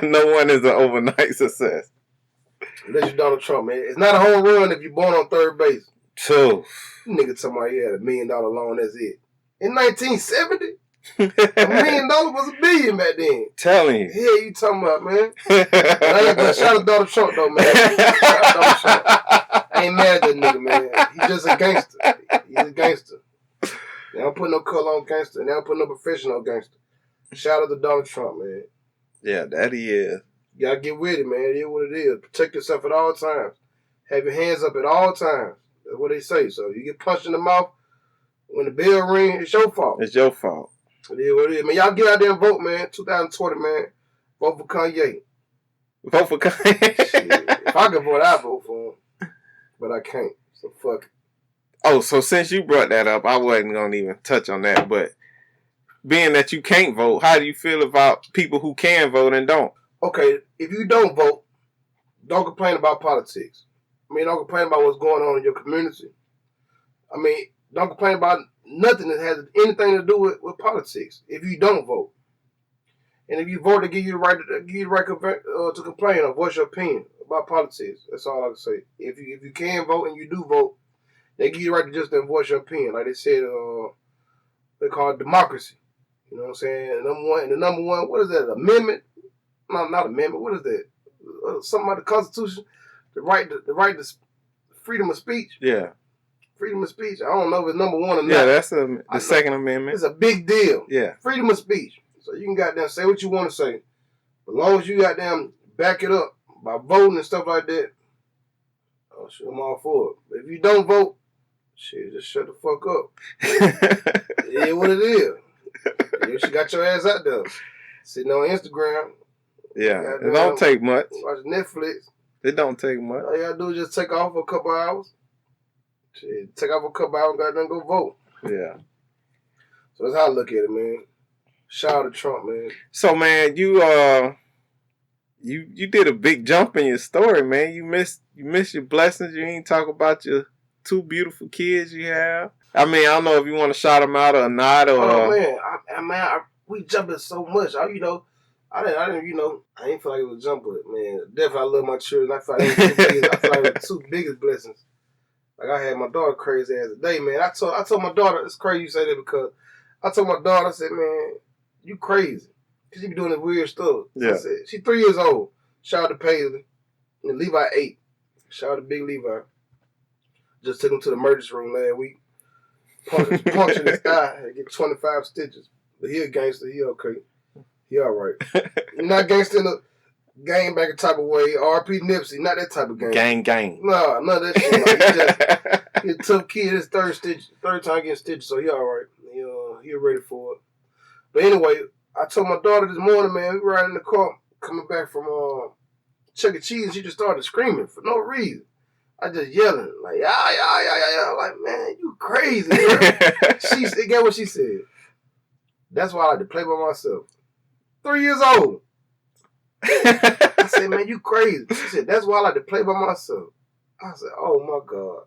S1: No one is an overnight success.
S2: Unless you're Donald Trump, man. It's not a home run if you're born on third base.
S1: True.
S2: Nigga talking about he had $1 million loan, that's it. In 1970, $1 million was $1 billion back then.
S1: Telling you.
S2: Yeah, you talking about, man. But shout out to Donald Trump, though, man. Shout out to Donald Trump. I ain't mad at that nigga, man. He's just a gangster. He's a gangster. They don't put no color on gangster. They don't put no profession on gangster. Shout out to Donald Trump, man.
S1: Yeah, that he is.
S2: You gotta get with it, man. It is what it is. Protect yourself at all times. Have your hands up at all times. That's what they say. So you get punched in the mouth, when the bell rings, it's your fault.
S1: It's your fault.
S2: It is what it is. Man, y'all get out there and vote, man. 2020, man. Vote for Kanye.
S1: Vote for Kanye.
S2: Shit. If I could vote, I'd vote for him. But I can't. So fuck it.
S1: Oh, so since you brought that up, I wasn't going to even touch on that. But being that you can't vote, how do you feel about people who can vote and don't?
S2: Okay, if you don't vote, don't complain about politics. I mean, don't complain about what's going on in your community. I mean, don't complain about nothing that has anything to do with politics if you don't vote. And if you vote, they give you the right to complain or voice your opinion about politics. That's all I can say. If you can vote and you do vote, they give you the right to just voice your opinion. Like they said, they call it democracy. You know what I'm saying? The number one, what is that? Amendment? No, not amendment. What is that? Something about the Constitution. The right to freedom of speech.
S1: Yeah.
S2: Freedom of speech. I don't know if it's number one or not.
S1: Yeah, that's the Second Amendment.
S2: It's a big deal.
S1: Yeah.
S2: Freedom of speech. So you can goddamn say what you want to say. As long as you goddamn back it up by voting and stuff like that, oh shit, I'm all for it. But if you don't vote, shit, just shut the fuck up. It is what it is. You should got your ass out there. Sitting on Instagram.
S1: Yeah. It don't take much.
S2: Watch Netflix.
S1: It don't take much.
S2: All you gotta do is just take off for a couple hours. Shit, take off a couple hours and goddamn go vote.
S1: Yeah.
S2: So that's how I look at it, man. Shout out to Trump, man.
S1: So, man, you did a big jump in your story, man. You missed your blessings. You ain't talk about your 2 beautiful kids you have. I mean, I don't know if you want to shout them out or not. Or
S2: man, we jumping so much. I ain't feel like it was a jump, but man, definitely I love my children. I feel like it was 2 biggest blessings. Like I had my daughter crazy as a day, man. I told my daughter, it's crazy you say that because I told my daughter, I said, man, you crazy. Cause she be doing this weird stuff.
S1: Yeah.
S2: I said, she's 3 years old. Shout out to Paisley. And Levi 8. Shout out to Big Levi. Just took him to the emergency room last week. Punctured his eye and get 25 stitches. But he a gangster. He okay. He all right. You're not gangster in a gang-banging type of way. R.P. Nipsey, not that type of gang.
S1: Gang.
S2: Nah, none of that shit. He a tough kid. His third time getting stitches, so he all right. He ready for it. But anyway, I told my daughter this morning, man, we were riding in the car coming back from Chuck E. Cheese, and she just started screaming for no reason. I just yelling, like, yeah. Like, man, you crazy, man. She get what she said. That's why I like to play by myself. 3 years old. I said, man, you crazy. She said, that's why I like to play by myself. I said, oh, my God.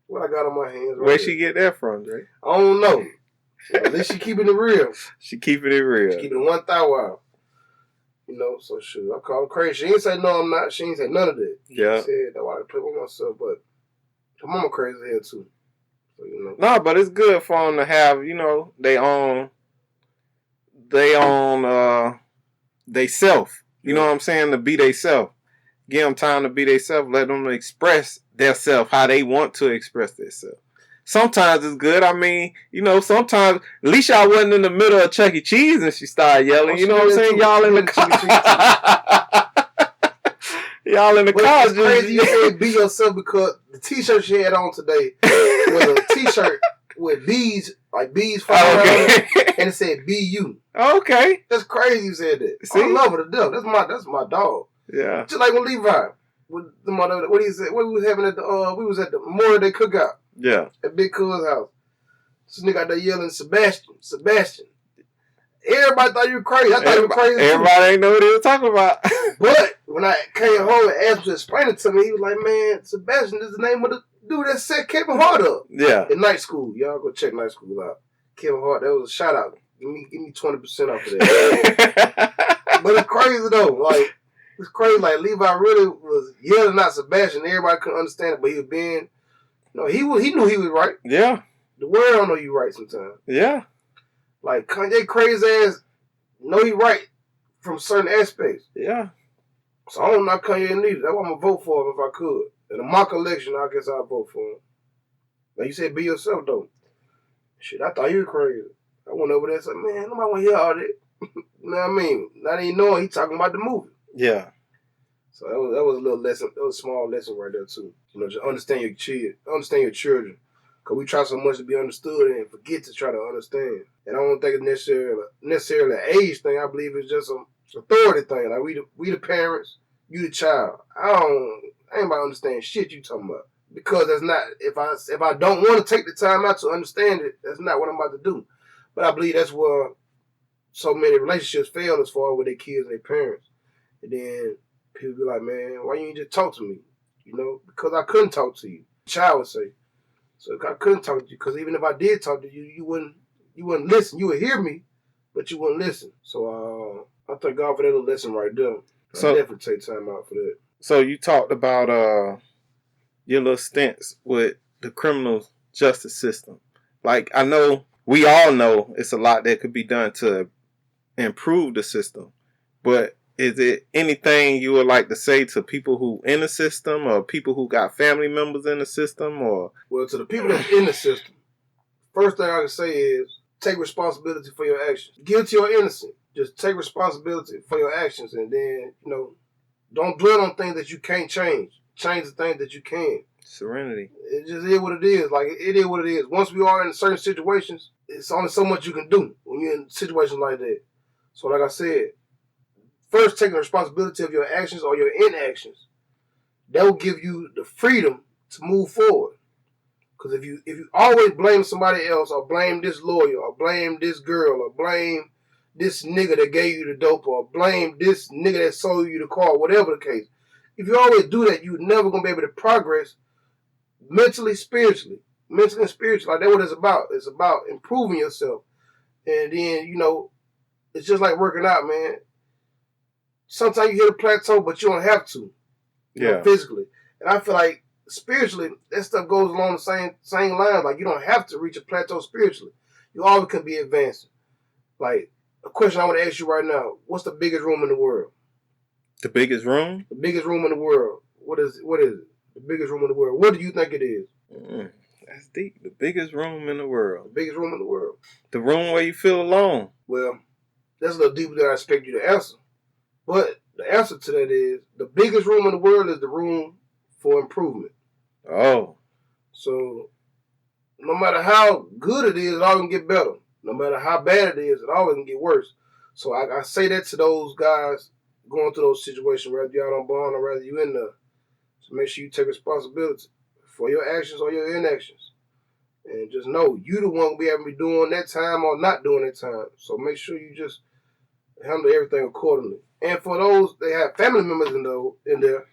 S2: What I got on my hands right
S1: Where
S2: here.
S1: she get that from, Dre?
S2: I don't know. At least she keeping it real.
S1: She keeping it real.
S2: She keeping it 1,000 out. You know, so shoot. I call her crazy. She ain't say no, I'm not. She ain't say none of that.
S1: Yeah.
S2: She said that I play with myself, but her mama crazy here too. So, you know.
S1: No, but it's good for them to have, you know, they own they self. You know what I'm saying? To be they self. Give them time to be they self. Let them express their self how they want to express their self. Sometimes it's good. I mean, you know, sometimes at least y'all wasn't in the middle of Chuck E. Cheese and she started yelling. You know what I'm saying? Y'all in the car. Y'all in the car.
S2: It's crazy you said be yourself because the t-shirt she had on today was a t-shirt with bees, like bees flying around it, and it said "Be you."
S1: Okay.
S2: That's crazy you said that.
S1: See?
S2: I love her to death. That's my dog.
S1: Yeah.
S2: Just like when Levi, with the mother, what he said, what we was having at the we was at the Memorial Day cookout.
S1: Yeah.
S2: At Big Cuz house. This nigga out there yelling Sebastian. Everybody thought you were crazy. I thought you were crazy too.
S1: Everybody ain't know what he was talking about.
S2: But when I came home and asked him to explain it to me, he was like, man, Sebastian is the name of the dude that set Kevin Hart up.
S1: Yeah.
S2: In Night School. Y'all go check Night School out. Kevin Hart, that was a shout out. Give me 20% off of that. But it's crazy though. Like, it's crazy. Like, Levi really was yelling out Sebastian. Everybody couldn't understand it, but he was being, you know, he knew he was right.
S1: Yeah.
S2: The world don't know you right sometimes.
S1: Yeah. Like,
S2: Kanye crazy ass know he right from certain aspects.
S1: Yeah.
S2: So I don't knock Kanye neither. That's why I'm going to vote for him if I could. In a mock election, I guess I'll vote for him. Like you said, be yourself, though. Shit, I thought you were crazy. I went over there and said, man, nobody want to hear all that. You know what I mean? Not even knowing he talking about the movie.
S1: Yeah.
S2: So that was a little lesson. That was a small lesson right there, too. You know, just understand your children. Because we try so much to be understood and forget to try to understand. And I don't think it's necessarily an age thing. I believe it's just an authority thing. Like, we the parents, you the child. I ain't about to understand shit you talking about. Because that's not, if I don't want to take the time out to understand it, that's not what I'm about to do. But I believe that's where so many relationships fail as far as with their kids and their parents. And then people be like, man, why you ain't just talk to me? You know, because I couldn't talk to you. The child would say. So if I couldn't talk to you, because even if I did talk to you, you wouldn't listen. You would hear me, but you wouldn't listen. So I thank God for that little lesson right there.
S1: So,
S2: I definitely take time out for that.
S1: So you talked about your little stints with the criminal justice system. Like, I know, we all know it's a lot that could be done to improve the system. But is it anything you would like to say to people who in the system or people who got family members in the system? Or
S2: well, to the people that's in the system, first thing I can say is take responsibility for your actions. Guilty or innocent, just take responsibility for your actions, and then, you know, don't dwell on things that you can't change. Change the things that you can.
S1: Serenity.
S2: It just is what it is. Like, it is what it is. Once we are in certain situations, it's only so much you can do when you're in situations like that. So like I said, first taking responsibility of your actions or your inactions. That will give you the freedom to move forward. Because if you always blame somebody else, or blame this lawyer, or blame this girl, or blame this nigga that gave you the dope, or blame this nigga that sold you the car, whatever the case. If you always do that, you're never going to be able to progress mentally, spiritually. Mentally and spiritually. Like, that's what it's about. It's about improving yourself. And then, you know, it's just like working out, man. Sometimes you hit a plateau, but you don't have to. You know, physically. And I feel like spiritually, that stuff goes along the same lines. Like, you don't have to reach a plateau spiritually. You always can be advancing. Like, a question I want to ask you right now. What's the biggest room in the world?
S1: The biggest room?
S2: The biggest room in the world. What is it? The biggest room in the world. What do you think it is?
S1: That's deep. The biggest room in the world.
S2: The biggest room in the world.
S1: The room where you feel alone.
S2: Well, that's a little deeper than I expect you to answer. But the answer to that is the biggest room in the world is the room for improvement.
S1: Oh.
S2: So no matter how good it is, it always can get better. No matter how bad it is, it always can get worse. So I say that to those guys going through those situations, whether you're out on bond or whether you're in there. So make sure you take responsibility for your actions or your inactions. And just know you the one will be able to be doing that time or not doing that time. So make sure you just handle everything accordingly. And for those that have family members in there,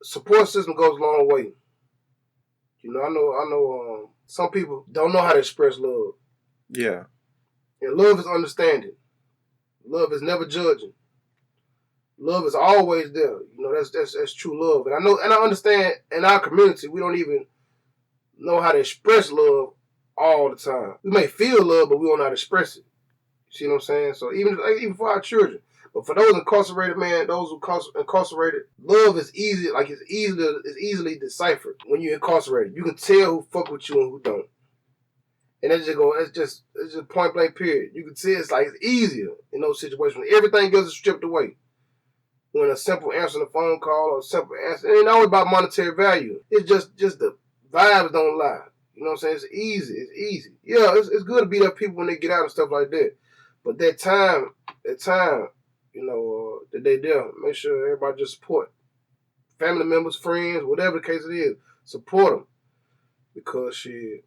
S2: support system goes a long way. You know, I know. Some people don't know how to express love.
S1: Yeah.
S2: And love is understanding. Love is never judging. Love is always there. You know, that's true love. And I know, and I understand. In our community, we don't even know how to express love all the time. We may feel love, but we don't know how to express it. You see what I'm saying? So even for our children, but for those incarcerated, man, those who incarcerated, love is easy. Like it's easily deciphered when you're incarcerated. You can tell who fuck with you and who don't. And it's just point blank period. You can see it's like it's easier in those situations when everything else is stripped away. When a simple answer on a phone call or a simple answer, it ain't always about monetary value. It's just the vibes don't lie. You know what I'm saying? It's easy. Yeah, it's good to beat up people when they get out and stuff like that. But that time, you know, that they there, make sure everybody just support. Family members, friends, whatever the case it is, support them. Because shit,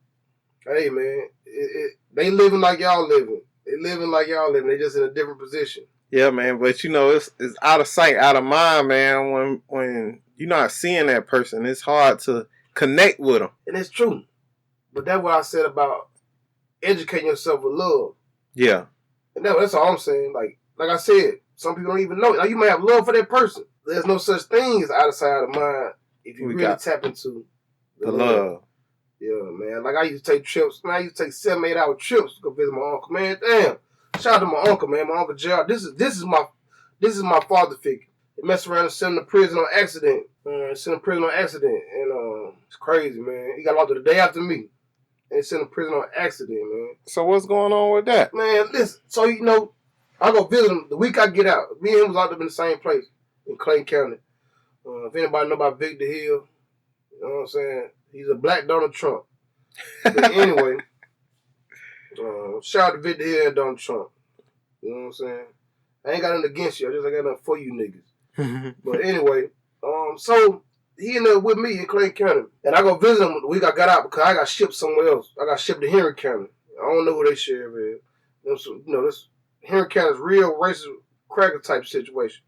S2: hey man, they living like y'all living. They living like y'all living. They just in a different position.
S1: Yeah, man. But you know, it's out of sight, out of mind, man. When you're not seeing that person, it's hard to connect with them.
S2: And it's true. But that's what I said about educating yourself with love.
S1: Yeah.
S2: And that's all I'm saying. Like I said, some people don't even know. Like you may have love for that person. There's no such thing as out of sight, out of mind if you really tap into
S1: the love.
S2: Yeah, man. Like I used to take trips. Man, I used to take 7-8 hour trips to go visit my uncle. Man, damn. Shout out to my uncle, man. My uncle Gerald. This is my father figure. They messed around and sent him to prison on accident. And it's crazy, man. He got locked the day after me. And sent him to prison on accident, man.
S1: So what's going on with that?
S2: Man, listen. So, you know, I go visit him the week I get out. Me and him was locked up in the same place in Clayton County. If anybody know about Victor Hill, you know what I'm saying? He's a black Donald Trump. But anyway, shout out to Victor Hill and Donald Trump. You know what I'm saying? I ain't got nothing against you. I got nothing for you niggas. But anyway, so he ended up with me in Clayton County. And I go visit him the week I got out because I got shipped somewhere else. I got shipped to Henry County. I don't know who they share with. You know, this Henry County's real racist cracker type situation.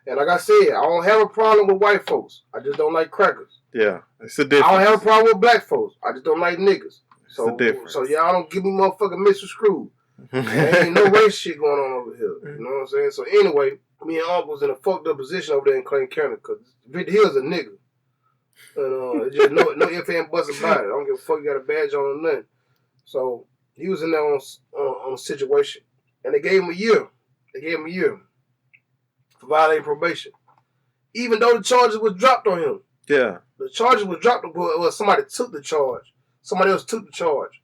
S2: And like I said, I don't have a problem with white folks. I just don't like crackers.
S1: Yeah, it's a difference.
S2: I don't have a problem with black folks. I just don't like niggas.
S1: It's a difference.
S2: So y'all don't give me motherfucking Mr. Screw. There ain't no race shit going on over here. You know what I'm saying? So anyway, me and Uncle was in a fucked up position over there in Clayton County because Victor Hill's a nigga. And just no if and buts about it. I don't give a fuck. You got a badge on or nothing. So he was in there on a situation, and they gave him a year. For violating probation, even though the charges was dropped on him.
S1: Yeah, the
S2: charges was dropped. Well, somebody took the charge. Somebody else took the charge,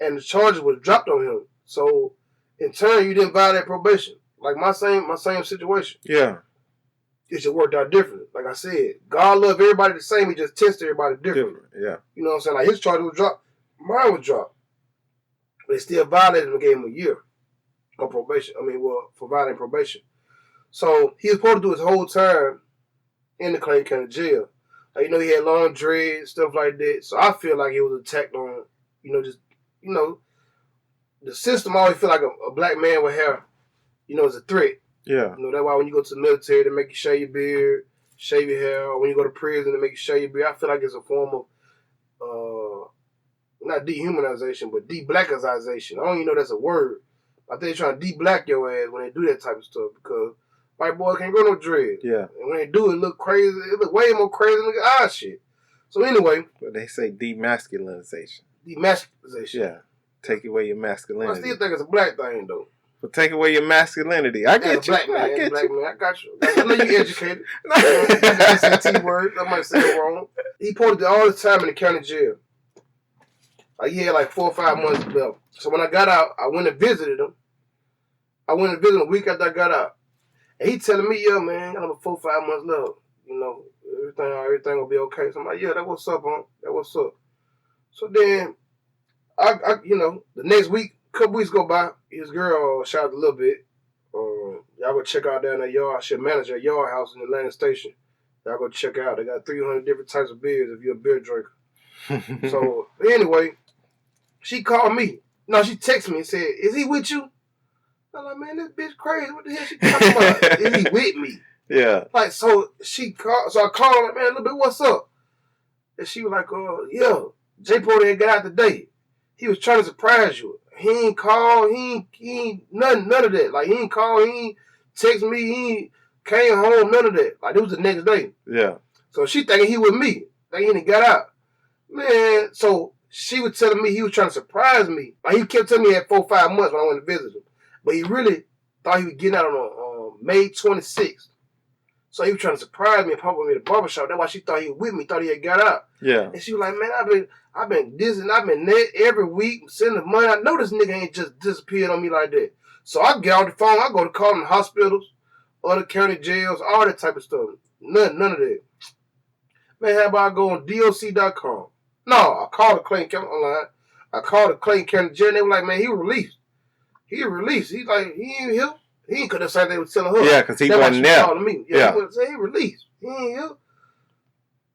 S2: and the charges was dropped on him. So in turn, you didn't violate probation. Like my same situation.
S1: Yeah.
S2: It just worked out different. Like I said, God love everybody the same. He just tested everybody different.
S1: Yeah.
S2: You know what I'm saying? Like his charge was dropped, mine was dropped. But they still violated him and gave him a year on probation. For violating probation. So he was supposed to do his whole time in the Clayton County jail. Like, you know, he had long dreads, stuff like that. So I feel like he was attacked on, the system always feel like a black man with hair, is a threat.
S1: Yeah.
S2: That's why when you go to the military, they make you shave your beard, shave your hair. Or when you go to prison, they make you shave your beard. I feel like it's a form of, not dehumanization, but de-blackization. I don't even know that's a word. I think they're trying to de-black your ass when they do that type of stuff because white boy can't grow no dread.
S1: Yeah. And
S2: when they do it, look crazy. It look way more crazy than the shit. So anyway.
S1: But they say demasculinization.
S2: Demasculinization.
S1: Yeah. Take away your masculinity.
S2: I still think it's a black thing, though.
S1: But take away your masculinity. I get you.
S2: Black man, I got you. I know you educated. I SAT word. I might say it wrong. He posted it all the time in the county jail. Like he had 4 or 5 months left. So when I got out, I went and visited him. I went and visited him a week after I got out. And he telling me, yeah, man, I have 4 or 5 months left. Everything will be okay. So I'm like, yeah, that what's up, huh? That what's up. So then, I the next week, couple weeks go by, his girl shot a little bit. Y'all go check out down that yard. I should manage a yard house in Atlanta Station. Y'all go check out. They got 300 different types of beers if you're a beer drinker. So anyway, she called me. No, she texted me and said, "Is he with you?" I'm like, man, this bitch crazy. What the hell she talking about? Is he with me?
S1: Yeah.
S2: So she called. So I called her, like, man, a little bit, what's up? And she was like, yeah, J. Porter had got out today. He was trying to surprise you. He ain't call, he ain't none of that. Like, he ain't call, he ain't text me, he ain't came home, none of that. Like, it was the next day.
S1: Yeah.
S2: So she thinking he with me. Thinking he done got out. Man, so she was telling me he was trying to surprise me. Like, he kept telling me he had 4 or 5 months when I went to visit him. But he really thought he was getting out on May 26th. So he was trying to surprise me and pop with me at the barbershop. That's why she thought he was with me, thought he had got out.
S1: Yeah.
S2: And she was like, man, I've been this and I've been that every week, sending money. I know this nigga ain't just disappeared on me like that. So I get off the phone, I go to calling the hospitals, other county jails, all that type of stuff. None of that. Man, how about I go on DOC.com? No, I called the Clayton County online. I called the Clayton County jail and they were like, man, he was released. He released. He's like, he ain't here. He ain't could have said they was telling her.
S1: Yeah, because he wasn't there.
S2: Calling me. Yeah. He was saying he released. He ain't here.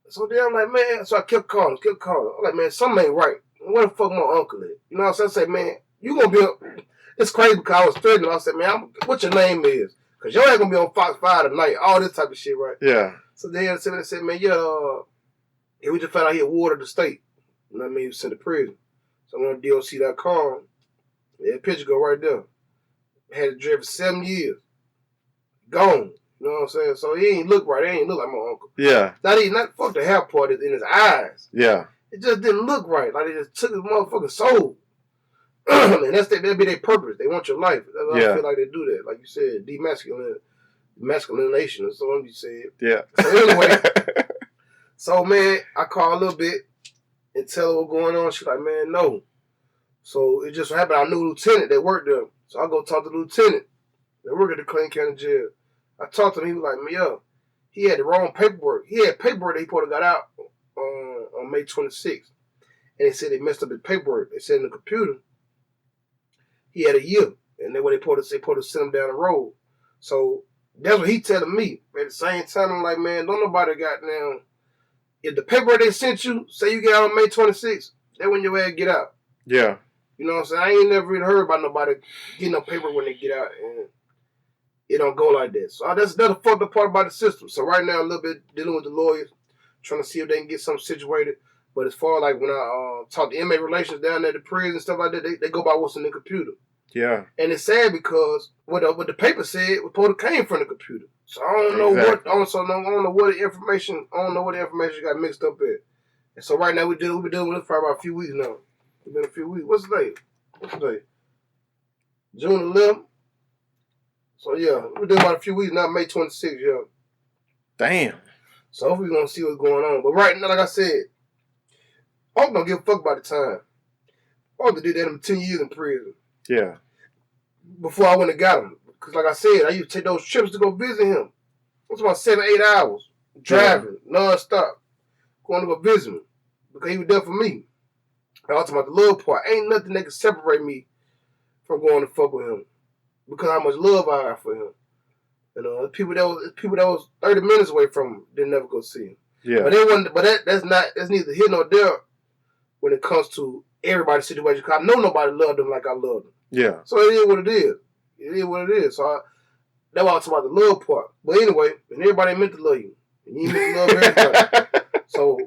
S2: So then I'm like, man, so I kept calling. I'm like, man, something ain't right. Where the fuck my uncle at? You know what I'm saying? I say, man, you gonna be it's crazy because I was threatening. I said, man, what your name is? Because your ass gonna be on Fox 5 tonight. All this type of shit, right?
S1: Yeah.
S2: So then they said, man, yeah, we just found out he awarded the state. You know what I mean? He was sent to prison. So I went on DOC.com. Yeah, picture go right there. Had it driven for 7 years. Gone. You know what I'm saying? So he ain't look right. He ain't look like my uncle.
S1: Yeah.
S2: Not fuck the hair part in his eyes.
S1: Yeah.
S2: It just didn't look right. Like, they just took his motherfucking soul. And that'd be their purpose. They want your life. That's why I feel like they do that. Like you said, demasculination or something you said.
S1: Yeah.
S2: So anyway, so man, I call a little bit and tell her what's going on. She's like, man, no. So it just happened. I knew a lieutenant that worked there. So I go talk to the lieutenant that worked at the Clayton County Jail. I talked to him. He was like, man, he had the wrong paperwork. He had paperwork that he probably got out on May 26th. And they said they messed up his paperwork. They said in the computer he had a year. And then when they put to send him down the road. So that's what he telling me. But at the same time, I'm like, man, don't nobody got down. If the paperwork they sent you, say you get out on May 26th, that's when your ass get out.
S1: Yeah.
S2: You know what I'm saying? I ain't never really heard about nobody getting no paper when they get out, and it don't go like that. So that's another fucked up part about the system. So right now, I'm a little bit dealing with the lawyers, trying to see if they can get something situated. But as far like when I talk to inmate relations down at the prison and stuff like that, they go by what's in the computer.
S1: Yeah. And
S2: it's sad because what the paper said was supposed to came from the computer. So I don't know what. I don't know what the information. I don't know what the information got mixed up at. And so right now we've been dealing with this for about a few weeks now. It's been a few weeks. What's the date? June 11th. So yeah, we're doing about a few weeks now. May 26th. Yeah.
S1: Damn.
S2: So hopefully we're gonna see what's going on. But right now, like I said, I don't give a fuck about the time. I ought to do that in 10 years in prison.
S1: Yeah.
S2: Before I went and got him. Because like I said, I used to take those trips to go visit him. It's about 7-8 hours. Driving, non-stop. Going to go visit him. Because he was there for me. And I was talking about the love part. Ain't nothing that can separate me from going to fuck with him. Because how much love I have for him. You know, people that was 30 minutes away from him didn't never go see him.
S1: Yeah.
S2: But that's neither here nor there when it comes to everybody's situation. Because I know nobody loved him like I loved him.
S1: Yeah.
S2: So it is what it is. It is what it is. So that's why I talk about the love part. But anyway, and everybody ain't meant to love you. And you ain't meant to love everybody. So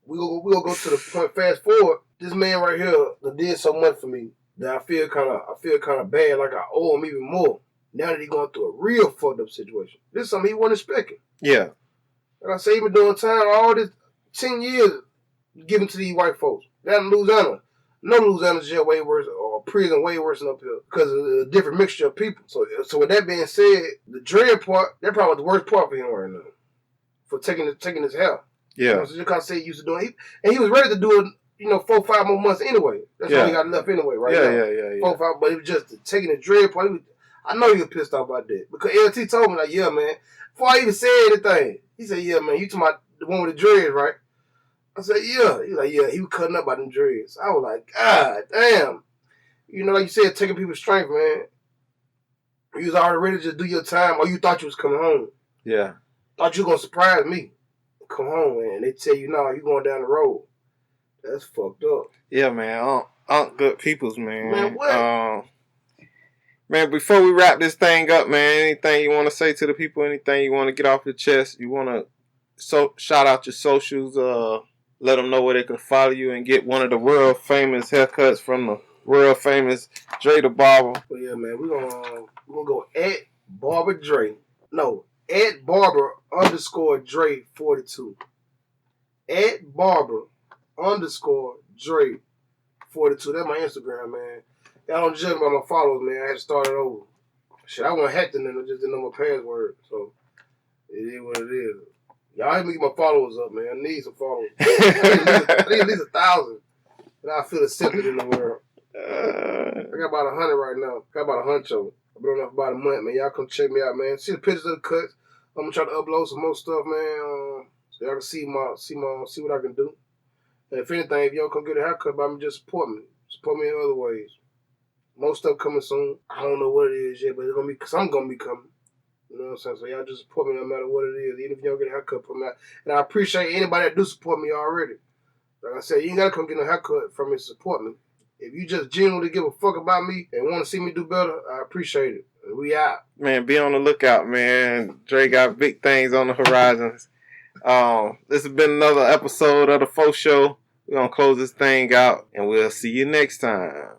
S2: we gonna go to the point. Fast forward. This man right here that did so much for me that I feel kind of bad, like I owe him even more. Now that he's going through a real fucked up situation. This is something he wasn't expecting.
S1: Yeah.
S2: Like I say, he been doing time all this 10 years giving to these white folks. Down in Louisiana. No Louisiana's jail way worse or prison way worse than up here because of the different mixture of people. So with that being said, the dread part, that probably was the worst part for him right now. For taking his health.
S1: Yeah.
S2: You know, so just because I say he used to do it. And he was ready to do it, 4 or 5 more months anyway. That's all he got left anyway, right now.
S1: Yeah.
S2: 4 or 5, but it was just taking the dread part. I know he was pissed off about that. Because LT told me, like, yeah, man. Before I even said anything, he said, yeah, man, you talking about the one with the dreads, right? I said, yeah. He was like, yeah, he was cutting up by them dreads. I was like, God damn. You know, like you said, taking people's strength, man. You was already ready to just do your time, or you thought you was coming home.
S1: Yeah.
S2: Thought you were going to surprise me. Come home, man. They tell you, no, you going down the road. That's fucked up.
S1: Yeah, man. Aren't good peoples, man.
S2: Man, what?
S1: Man, before we wrap this thing up, man, anything you want to say to the people? Anything you want to get off your chest? You want to shout out your socials? let them know where they can follow you and get one of the world famous haircuts from the world famous Dre the Barber.
S2: Well, yeah, man, we're gonna go at Barber Dre. No, at Barber _Dre 42. At Barber _Dre 42. That's my Instagram, man. Y'all don't judge by my followers, man. I had to start it over. Shit, I wasn't hacked in them. I just didn't know my password. So, it is what it is. Y'all help me get my followers up, man. I need some followers. I need at least 1,000. And I feel accepted in the world. I got about 100 right now. Got about 100 of them. I've been on that for about a month, man. Y'all come check me out, man. See the pictures of the cuts. I'm gonna try to upload some more stuff, man. So y'all can see what I can do. And if anything, if y'all come get a haircut by me, just support me. Support me in other ways. Most stuff coming soon. I don't know what it is yet, but it's gonna be some gonna be coming. You know what I'm saying? So y'all just support me no matter what it is. Even if y'all get a haircut from me. And I appreciate anybody that do support me already. Like I said, you ain't gotta come get no haircut from me to support me. If you just genuinely give a fuck about me and want to see me do better, I appreciate it. We out.
S1: Man, be on the lookout, man. Dre got big things on the horizons. This has been another episode of the Faux Show. We're going to close this thing out, and we'll see you next time.